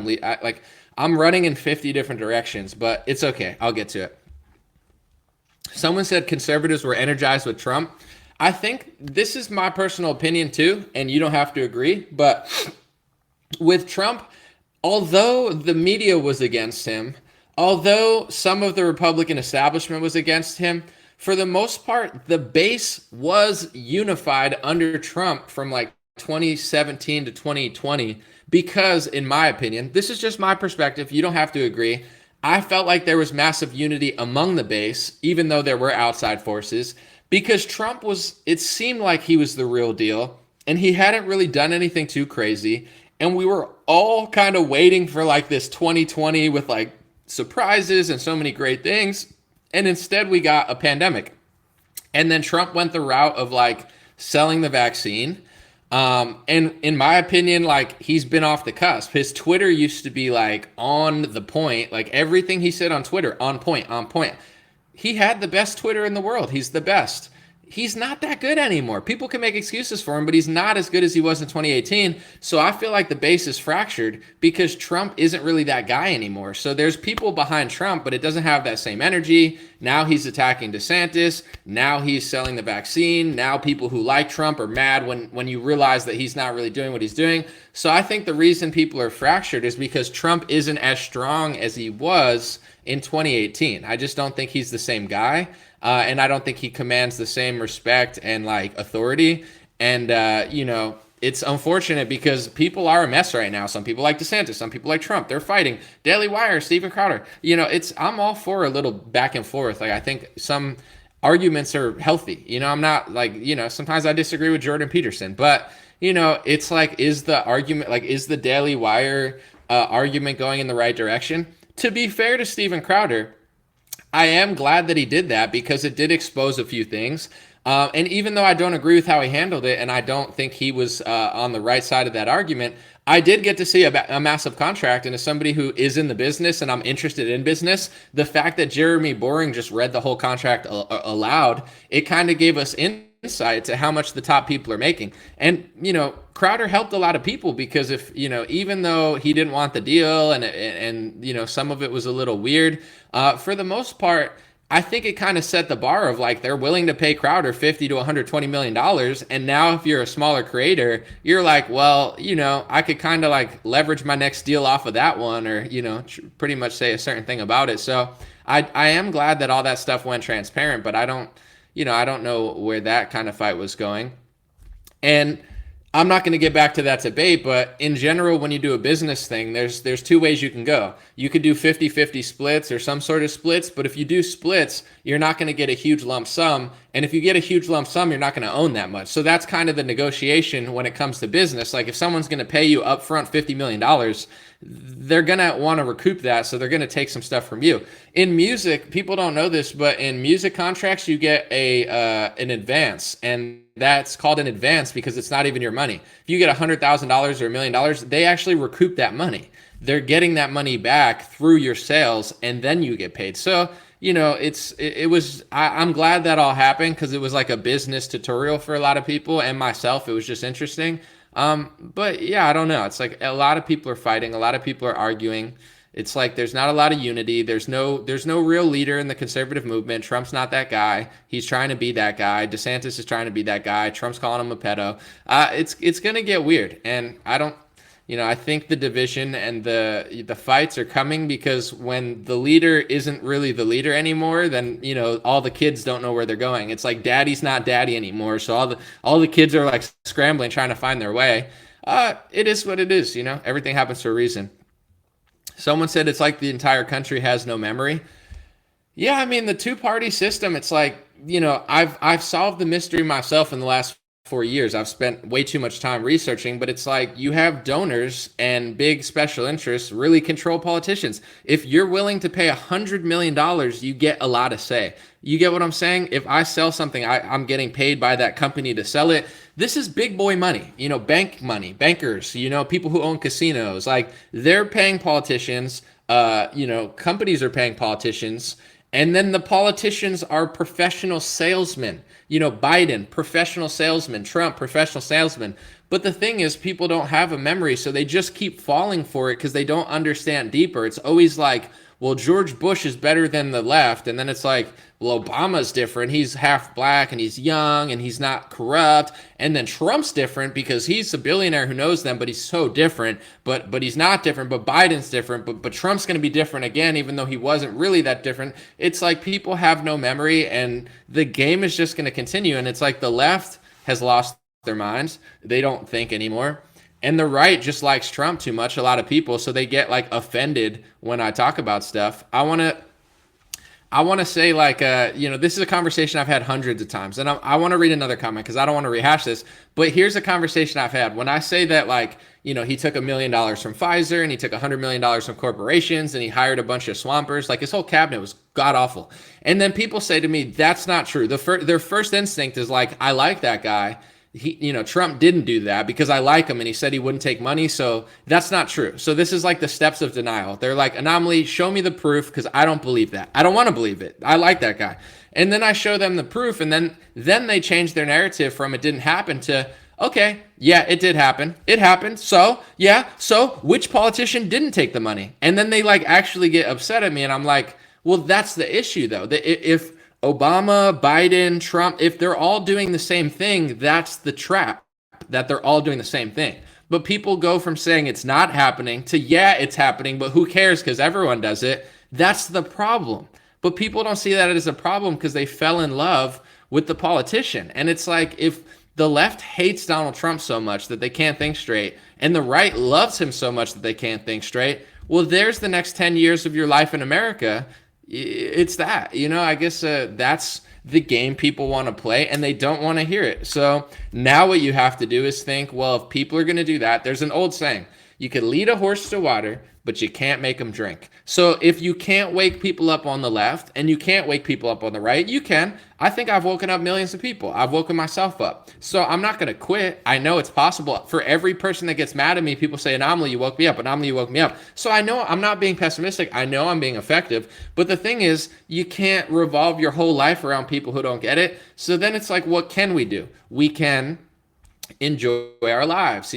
I'm running in 50 different directions, but it's okay. I'll get to it. Someone said conservatives were energized with Trump. I think this is my personal opinion too, and you don't have to agree, but with Trump, although the media was against him, although some of the Republican establishment was against him, for the most part, the base was unified under Trump from like 2017 to 2020. Because, in my opinion, this is just my perspective, you don't have to agree, I felt like there was massive unity among the base, even though there were outside forces, because Trump it seemed like he was the real deal. and he hadn't really done anything too crazy. And we were all kind of waiting for like this 2020 with like surprises and so many great things. And instead we got a pandemic. And then Trump went the route of like selling the vaccine. And in my opinion, like he's been off the cusp. His Twitter used to be like on the point, like everything he said on Twitter, on point, on point. He had the best Twitter in the world. He's the best. He's not that good anymore. People can make excuses for him, but he's not as good as he was in 2018. So I feel like the base is fractured because Trump isn't really that guy anymore. So there's people behind Trump, but it doesn't have that same energy. Now he's attacking DeSantis. Now he's selling the vaccine. Now people who like Trump are mad when you realize that he's not really doing what he's doing. So I think the reason people are fractured is because Trump isn't as strong as he was in 2018. I just don't think he's the same guy. And I don't think he commands the same respect and like authority. And, it's unfortunate because people are a mess right now. Some people like DeSantis, some people like Trump. They're fighting. Daily Wire, Steven Crowder. I'm all for a little back and forth. Like I think some arguments are healthy. I'm not like, sometimes I disagree with Jordan Peterson, but it's like, is the Daily Wire argument going in the right direction? To be fair to Steven Crowder, I am glad that he did that because it did expose a few things. And even though I don't agree with how he handled it, and I don't think he was on the right side of that argument, I did get to see a massive contract. And as somebody who is in the business and I'm interested in business, the fact that Jeremy Boring just read the whole contract aloud, it kind of gave us insight to how much the top people are making. And, Crowder helped a lot of people because if, even though he didn't want the deal and some of it was a little weird, for the most part, I think it kind of set the bar of like they're willing to pay Crowder $50 to $120 million. And now if you're a smaller creator, you're like, well, I could kind of like leverage my next deal off of that one or, pretty much say a certain thing about it. So I am glad that all that stuff went transparent, but I don't know where that kind of fight was going. And I'm not going to get back to that debate, but in general, when you do a business thing, there's two ways you can go. You could do 50-50 splits or some sort of splits, but if you do splits, you're not going to get a huge lump sum. And if you get a huge lump sum, you're not going to own that much. So that's kind of the negotiation when it comes to business. Like if someone's going to pay you upfront $50 million, they're going to want to recoup that. So they're going to take some stuff from you. In music, people don't know this, but in music contracts, you get an advance, and that's called an advance because it's not even your money. If you get $100,000 or $1 million, they actually recoup that money. They're getting that money back through your sales, and then you get paid. So, I'm glad that all happened because it was like a business tutorial for a lot of people and myself. It was just interesting. But yeah, I don't know. It's like a lot of people are fighting. A lot of people are arguing. It's like there's not a lot of unity. There's no real leader in the conservative movement. Trump's not that guy. He's trying to be that guy. DeSantis is trying to be that guy. Trump's calling him a pedo. It's going to get weird. And I think the division and the fights are coming because when the leader isn't really the leader anymore, then, all the kids don't know where they're going. It's like daddy's not daddy anymore. So all the kids are like scrambling, trying to find their way. It is what it is. Everything happens for a reason. Someone said it's like the entire country has no memory. Yeah, I mean, the two-party system, it's like, I've solved the mystery myself in the last 4 years. I've spent way too much time researching, but it's like you have donors and big special interests really control politicians. If you're willing to pay $100 million, you get a lot of say. You get what I'm saying? If I sell something, I'm getting paid by that company to sell it. This is big boy money, bank money, bankers, people who own casinos, like they're paying politicians, companies are paying politicians. And then the politicians are professional salesmen. Biden, professional salesman. Trump, professional salesman. But the thing is, people don't have a memory, so they just keep falling for it because they don't understand deeper. It's always like, well, George Bush is better than the left. And then it's like, well, Obama's different. He's half black and he's young and he's not corrupt. And then Trump's different because he's a billionaire who knows them, but he's so different. But he's not different. But Biden's different. But Trump's going to be different again, even though he wasn't really that different. It's like people have no memory and the game is just going to continue. And it's like the left has lost their minds. They don't think anymore. And the right just likes Trump too much, a lot of people, so they get like offended when I talk about stuff. I want I want to say like, this is a conversation I've had hundreds of times, and I want to read another comment because I don't want to rehash this, but here's a conversation I've had. When I say that, like, he took $1 million from Pfizer and he took $100 million from corporations and he hired a bunch of swampers, like his whole cabinet was god awful. And then people say to me, that's not true. Their first instinct is like, I like that guy. Trump didn't do that because I like him and he said he wouldn't take money. So that's not true. So this is like the steps of denial. They're like, Anomaly, show me the proof because I don't believe that. I don't want to believe it. I like that guy. And then I show them the proof, and then they change their narrative from it didn't happen to, okay, yeah, it did happen. It happened. So, yeah, so which politician didn't take the money? And then they like actually get upset at me, and I'm like, well, that's the issue though. If Obama, Biden, Trump, if they're all doing the same thing, that's the trap, that they're all doing the same thing. But people go from saying it's not happening to, yeah, it's happening, but who cares because everyone does it. That's the problem. But people don't see that as a problem because they fell in love with the politician. And it's like, if the left hates Donald Trump so much that they can't think straight, and the right loves him so much that they can't think straight, well, there's the next 10 years of your life in America. It's that, I guess that's the game people want to play, and they don't want to hear it. So now what you have to do is think, well, if people are going to do that, there's an old saying, you can lead a horse to water, but you can't make them drink. So if you can't wake people up on the left and you can't wake people up on the right, you can. I think I've woken up millions of people. I've woken myself up. So I'm not going to quit. I know it's possible. For every person that gets mad at me, people say, Anomaly, you woke me up. Anomaly, you woke me up. So I know I'm not being pessimistic. I know I'm being effective. But the thing is, you can't revolve your whole life around people who don't get it. So then it's like, what can we do? We can enjoy our lives,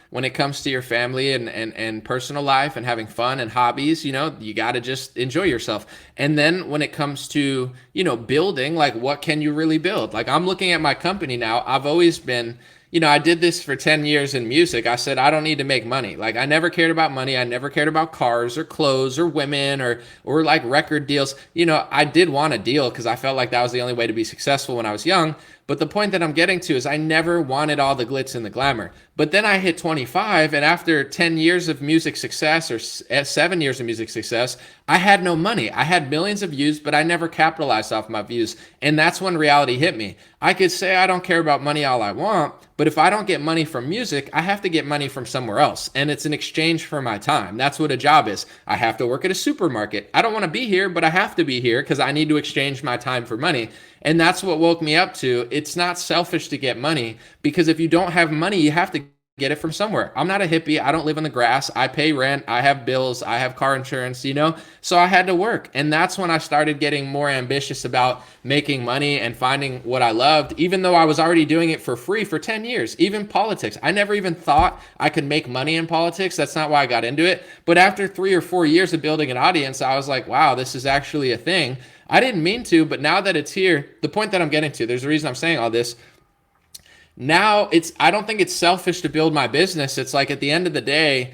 when it comes to your family and personal life and having fun and hobbies, you got to just enjoy yourself. And then when it comes to, building, like, what can you really build? Like, I'm looking at my company now. I've always been, I did this for 10 years in music. I said, I don't need to make money. Like, I never cared about money. I never cared about cars or clothes or women or like record deals. I did want a deal because I felt like that was the only way to be successful when I was young. But the point that I'm getting to is I never wanted all the glitz and the glamour. But then I hit 25, and after 10 years of music success, or 7 years of music success, I had no money. I had millions of views, but I never capitalized off my views. And that's when reality hit me. I could say I don't care about money all I want, but if I don't get money from music, I have to get money from somewhere else. And it's an exchange for my time. That's what a job is. I have to work at a supermarket. I don't want to be here, but I have to be here because I need to exchange my time for money. And that's what woke me up to. It's not selfish to get money, because if you don't have money, you have to get it from somewhere. I'm not a hippie. I don't live in the grass. I pay rent. I have bills. I have car insurance, so I had to work. And that's when I started getting more ambitious about making money and finding what I loved, even though I was already doing it for free for 10 years, even politics. I never even thought I could make money in politics. That's not why I got into it. But after 3 or 4 years of building an audience, I was like, wow, this is actually a thing. I didn't mean to, but now that it's here, the point that I'm getting to, there's a reason I'm saying all this. Now I don't think it's selfish to build my business. It's like, at the end of the day,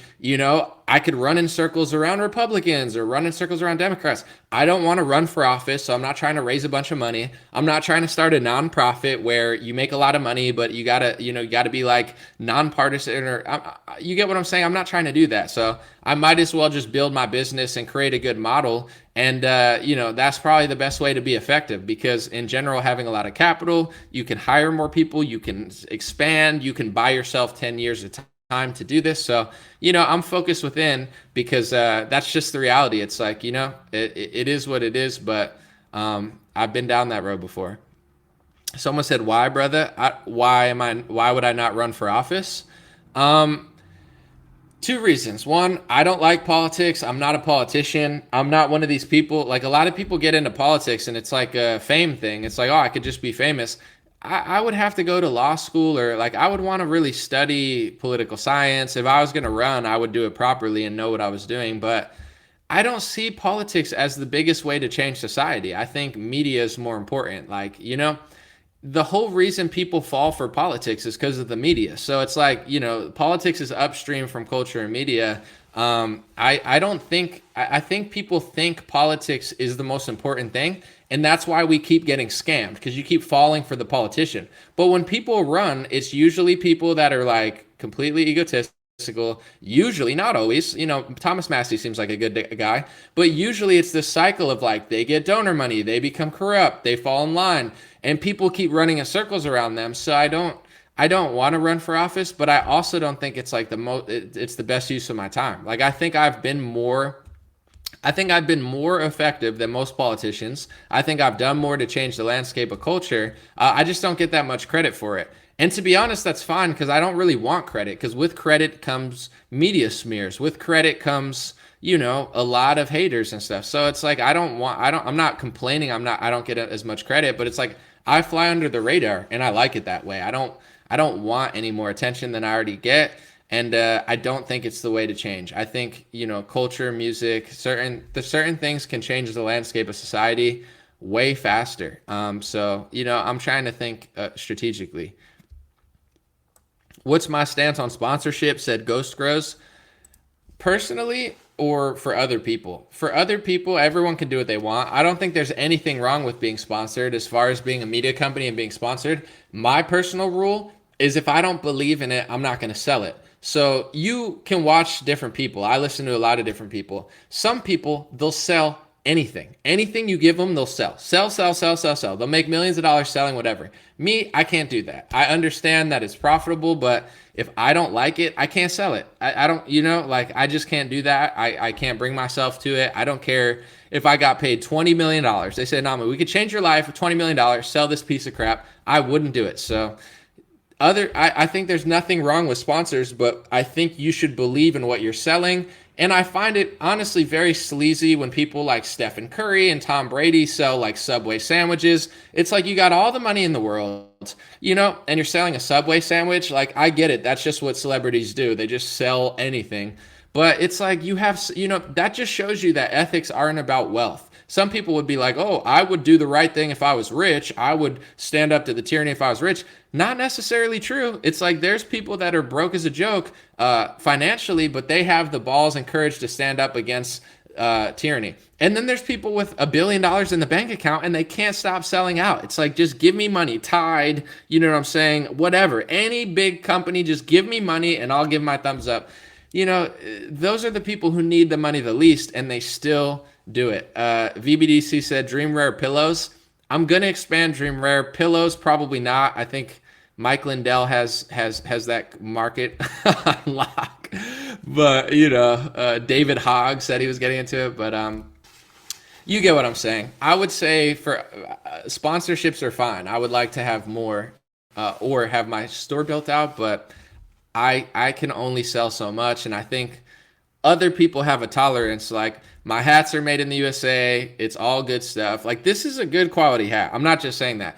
I could run in circles around Republicans or run in circles around Democrats. I don't want to run for office, so I'm not trying to raise a bunch of money. I'm not trying to start a nonprofit where you make a lot of money, but you gotta be like nonpartisan, or you get what I'm saying? I'm not trying to do that. So I might as well just build my business and create a good model. And, that's probably the best way to be effective, because in general, having a lot of capital, you can hire more people, you can expand, you can buy yourself 10 years of time to do this. So, I'm focused within, because that's just the reality. It's like, it is what it is, but I've been down that road before. Someone said, why, brother? Why would I not run for office? 2 reasons. One, I don't like politics. I'm not a politician. I'm not one of these people. Like, a lot of people get into politics and it's like a fame thing. It's like, oh, I could just be famous. I would have to go to law school, or like, I would want to really study political science. If I was going to run, I would do it properly and know what I was doing. But I don't see politics as the biggest way to change society. I think media is more important. Like, the whole reason people fall for politics is because of the media. So it's like, politics is upstream from culture and media. I think people think politics is the most important thing. And that's why we keep getting scammed, because you keep falling for the politician. But when people run, it's usually people that are like completely egotistic. Usually, not always, Thomas Massey seems like a good guy, but usually it's this cycle of like, they get donor money, they become corrupt, they fall in line, and people keep running in circles around them. So I don't want to run for office, but I also don't think it's like it's the best use of my time. Like, I think I've been more effective than most politicians. I think I've done more to change the landscape of culture. I just don't get that much credit for it. And to be honest, that's fine, because I don't really want credit, because with credit comes media smears. With credit comes, a lot of haters and stuff. So it's like, I'm not complaining. I don't get as much credit, but it's like, I fly under the radar and I like it that way. I don't want any more attention than I already get. And I don't think it's the way to change. I think, culture, music, certain things can change the landscape of society way faster. So, I'm trying to think strategically. What's my stance on sponsorship, said Ghost Grows. Personally, or for other people? For other people, everyone can do what they want. I don't think there's anything wrong with being sponsored as far as being a media company and being sponsored. My personal rule is if I don't believe in it, I'm not going to sell it. So you can watch different people. I listen to a lot of different people. Some people, they'll sell anything. Anything you give them, they'll sell. Sell. They'll make millions of dollars selling whatever. Me, I can't do that. I understand that it's profitable, but if I don't like it, I can't sell it. I don't, I just can't do that. I can't bring myself to it. I don't care if I got paid $20 million. They said, Nama, we could change your life for $20 million, sell this piece of crap. I wouldn't do it. So I think there's nothing wrong with sponsors, but I think you should believe in what you're selling. And I find it honestly very sleazy when people like Stephen Curry and Tom Brady sell like Subway sandwiches. It's like, you got all the money in the world, and you're selling a Subway sandwich. Like, I get it. That's just what celebrities do. They just sell anything. But it's like, you have, that just shows you that ethics aren't about wealth. Some people would be like, oh, I would do the right thing if I was rich. I would stand up to the tyranny if I was rich. Not necessarily true. It's like, there's people that are broke as a joke financially, but they have the balls and courage to stand up against tyranny. And then there's people with $1 billion in the bank account and they can't stop selling out. It's like, just give me money. Tide, you know what I'm saying? Whatever. Any big company, just give me money and I'll give my thumbs up. Those are the people who need the money the least, and they still do it. VBDC said Dream Rare pillows. I'm going to expand Dream Rare pillows. Probably not. I think Mike Lindell has that market on lock. But, David Hogg said he was getting into it. But you get what I'm saying. I would say for sponsorships are fine. I would like to have more or have my store built out, but I can only sell so much. And I think other people have a tolerance. Like, my hats are made in the USA. It's all good stuff. Like, this is a good quality hat. I'm not just saying that.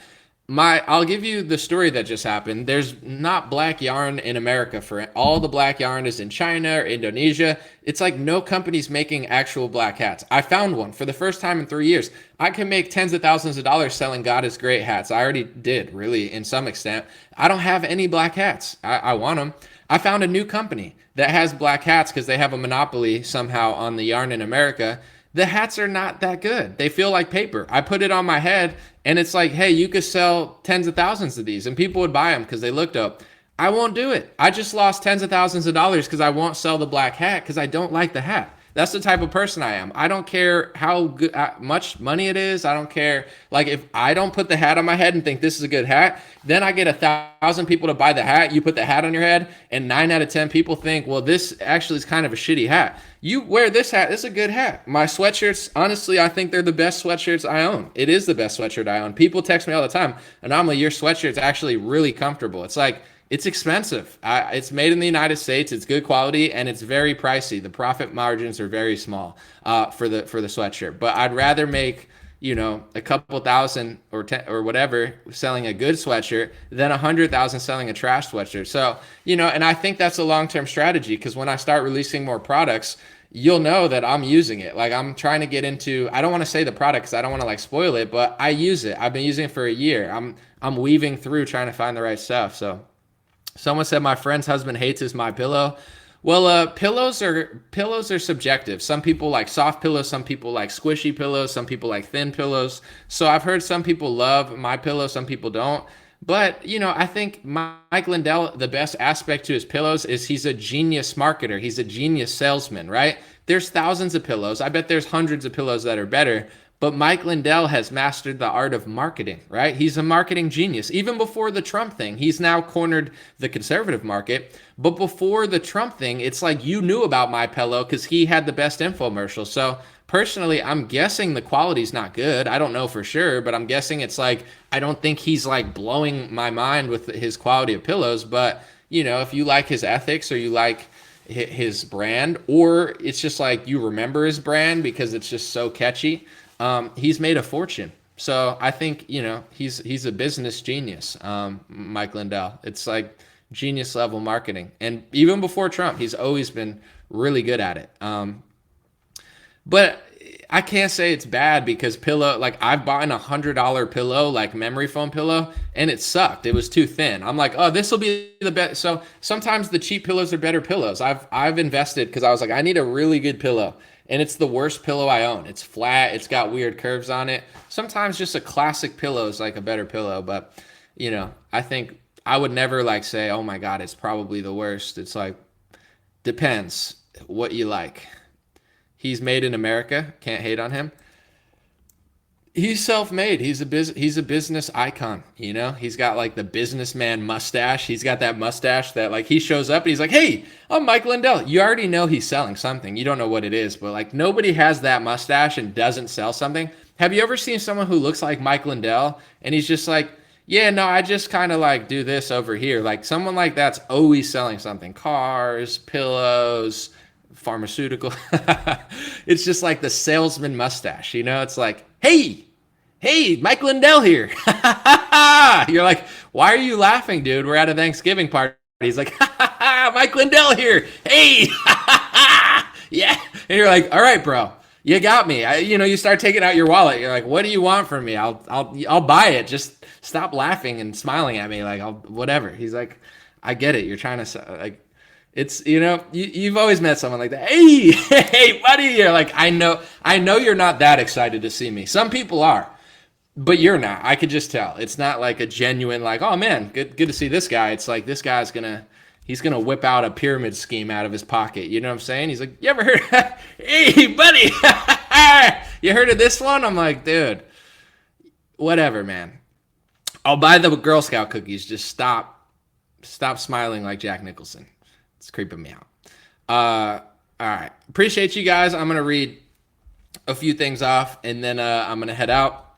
I'll give you the story that just happened. There's not black yarn in America for it. All the black yarn is in China or Indonesia. It's like no company's making actual black hats. I found one for the first time in 3 years. I can make tens of thousands of dollars selling God is Great hats. I already did, really, in some extent. I don't have any black hats. I want them. I found a new company that has black hats because they have a monopoly somehow on the yarn in America. The hats are not that good. They feel like paper. I put it on my head and it's like, hey, you could sell tens of thousands of these, and people would buy them because they looked up. I won't do it. I just lost tens of thousands of dollars because I won't sell the black hat because I don't like the hat. That's the type of person I am. I don't care how good, much money it is. I don't care. Like, if I don't put the hat on my head and think this is a good hat, then I get 1,000 people to buy the hat. You put the hat on your head and 9 out of 10 people think, well, this actually is kind of a shitty hat. You wear this hat. It's a good hat. My sweatshirts, honestly, I think they're the best sweatshirts I own. It is the best sweatshirt I own. People text me all the time, Anomaly, your sweatshirt's actually really comfortable. It's like, it's expensive. It's made in the United States. It's good quality and it's very pricey. The profit margins are very small for the sweatshirt. But I'd rather make, a couple thousand or 10 or whatever selling a good sweatshirt than 100,000 selling a trash sweatshirt. So, and I think that's a long-term strategy, because when I start releasing more products, you'll know that I'm using it. Like, I'm trying to get into, I don't want to say the product because I don't want to spoil it, but I use it. I've been using it for a year. I'm weaving through trying to find the right stuff. So someone said my friend's husband hates his My Pillow. Well, pillows are subjective. Some people like soft pillows, some people like squishy pillows, some people like thin pillows. So I've heard some people love My Pillow, some people don't. But, you know, I think Mike Lindell, the best aspect to his pillows is he's a genius marketer. He's a genius salesman, right? There's thousands of pillows. I bet there's hundreds of pillows that are better. But Mike Lindell has mastered the art of marketing, right? He's a marketing genius. Even before the Trump thing, he's now cornered the conservative market. But before the Trump thing, it's like you knew about My Pillow because he had the best infomercial. So personally, I'm guessing the quality's not good. I don't know for sure, but I'm guessing it's like, I don't think he's like blowing my mind with his quality of pillows. But, you know, if you like his ethics or you like his brand, or it's just like you remember his brand because it's just so catchy, he's made a fortune. So I think, you know, he's a business genius, Mike Lindell. It's like genius level marketing. And even before Trump, he's always been really good at it. But I can't say it's bad because pillow, like I've bought a $100 pillow, like memory foam pillow, and it sucked. It was too thin. I'm like, oh, this will be the best. So sometimes the cheap pillows are better pillows. I've invested because I was like, I need a really good pillow. And it's the worst pillow I own. It's flat. It's got weird curves on it. Sometimes just a classic pillow is like a better pillow. But, you know, I think I would never like say, oh my God, it's probably the worst. It's like, depends what you like. He's made in America. Can't hate on him. He's self-made. He's a business icon, you know? He's got like the businessman mustache. He's got that mustache that like he shows up and he's like, hey, I'm Mike Lindell. You already know he's selling something. You don't know what it is, but like nobody has that mustache and doesn't sell something. Have you ever seen someone who looks like Mike Lindell and he's just like, yeah, no, I just kind of like do this over here. Like someone like that's always selling something. Cars, pillows, pharmaceutical. It's just like the salesman mustache, you know? It's like, hey, Mike Lindell here. You're like, why are you laughing, dude? We're at a Thanksgiving party. He's like, Mike Lindell here. Hey, yeah. And you're like, all right, bro, you got me. You start taking out your wallet. You're like, what do you want from me? I'll buy it. Just stop laughing and smiling at me. Like, whatever. He's like, I get it. You're trying to like. It's, you know, you've always met someone like that. Hey, buddy. You're like, I know you're not that excited to see me. Some people are, but you're not. I could just tell. It's not like a genuine, like, oh man, good to see this guy. It's like, this guy's he's gonna whip out a pyramid scheme out of his pocket. You know what I'm saying? He's like, you ever heard, hey, buddy, you heard of this one? I'm like, dude, whatever, man. I'll buy the Girl Scout cookies. Just stop smiling like Jack Nicholson. It's creeping me out. All right. Appreciate you guys. I'm going to read a few things off, and then I'm going to head out.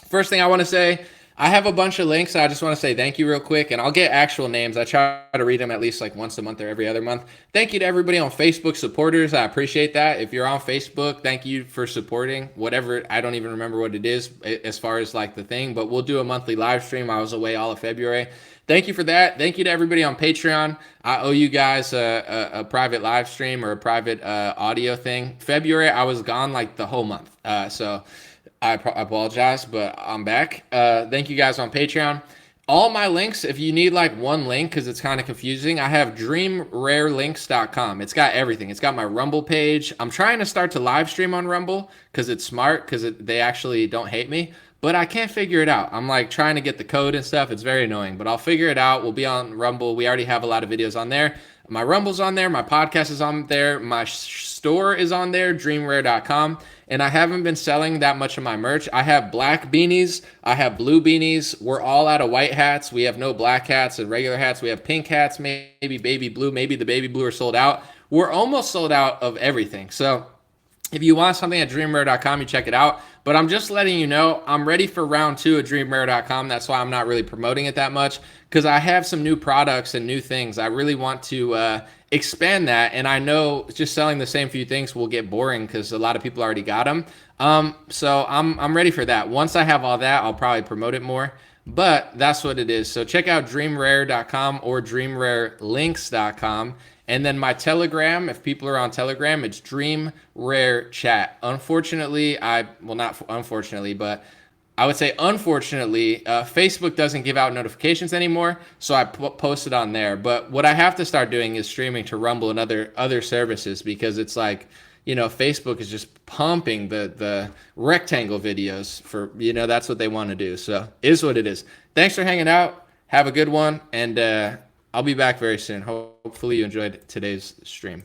First thing I want to say, I have a bunch of links. I just want to say thank you real quick, and I'll get actual names. I try to read them at least like once a month or every other month. Thank you to everybody on Facebook, supporters. I appreciate that. If you're on Facebook, thank you for supporting whatever. I don't even remember what it is as far as like the thing, but we'll do a monthly live stream. I was away all of February. Thank you for that. Thank you to everybody on Patreon. I owe you guys a private live stream or a private audio thing. February, I was gone like the whole month. So I apologize, but I'm back. Thank you guys on Patreon. All my links, if you need like one link because it's kind of confusing, I have dreamrarelinks.com. It's got everything. It's got my Rumble page. I'm trying to start to live stream on Rumble because it's smart, because they actually don't hate me. But I can't figure it out. I'm like trying to get the code and stuff. It's very annoying, but I'll figure it out. We'll be on Rumble. We already have a lot of videos on there. My Rumble's on there. My podcast is on there. My store is on there, dreamrare.com. And I haven't been selling that much of my merch. I have black beanies. I have blue beanies. We're all out of white hats. We have no black hats and regular hats. We have pink hats, maybe baby blue. Maybe the baby blue are sold out. We're almost sold out of everything. So if you want something at dreamrare.com, you check it out. But I'm just letting you know, I'm ready for round 2 at dreamrare.com. That's why I'm not really promoting it that much, because I have some new products and new things. I really want to expand that. And I know just selling the same few things will get boring because a lot of people already got them. So I'm ready for that. Once I have all that, I'll probably promote it more. But that's what it is. So check out dreamrare.com or dreamrarelinks.com. And then my Telegram, if people are on Telegram, it's Dream Rare Chat. Unfortunately, not unfortunately, but I would say unfortunately, Facebook doesn't give out notifications anymore, so I posted on there. But what I have to start doing is streaming to Rumble and other services, because it's like, Facebook is just pumping the rectangle videos for, that's what they want to do. So is what it is. Thanks for hanging out. Have a good one. And I'll be back very soon. Hopefully you enjoyed today's stream.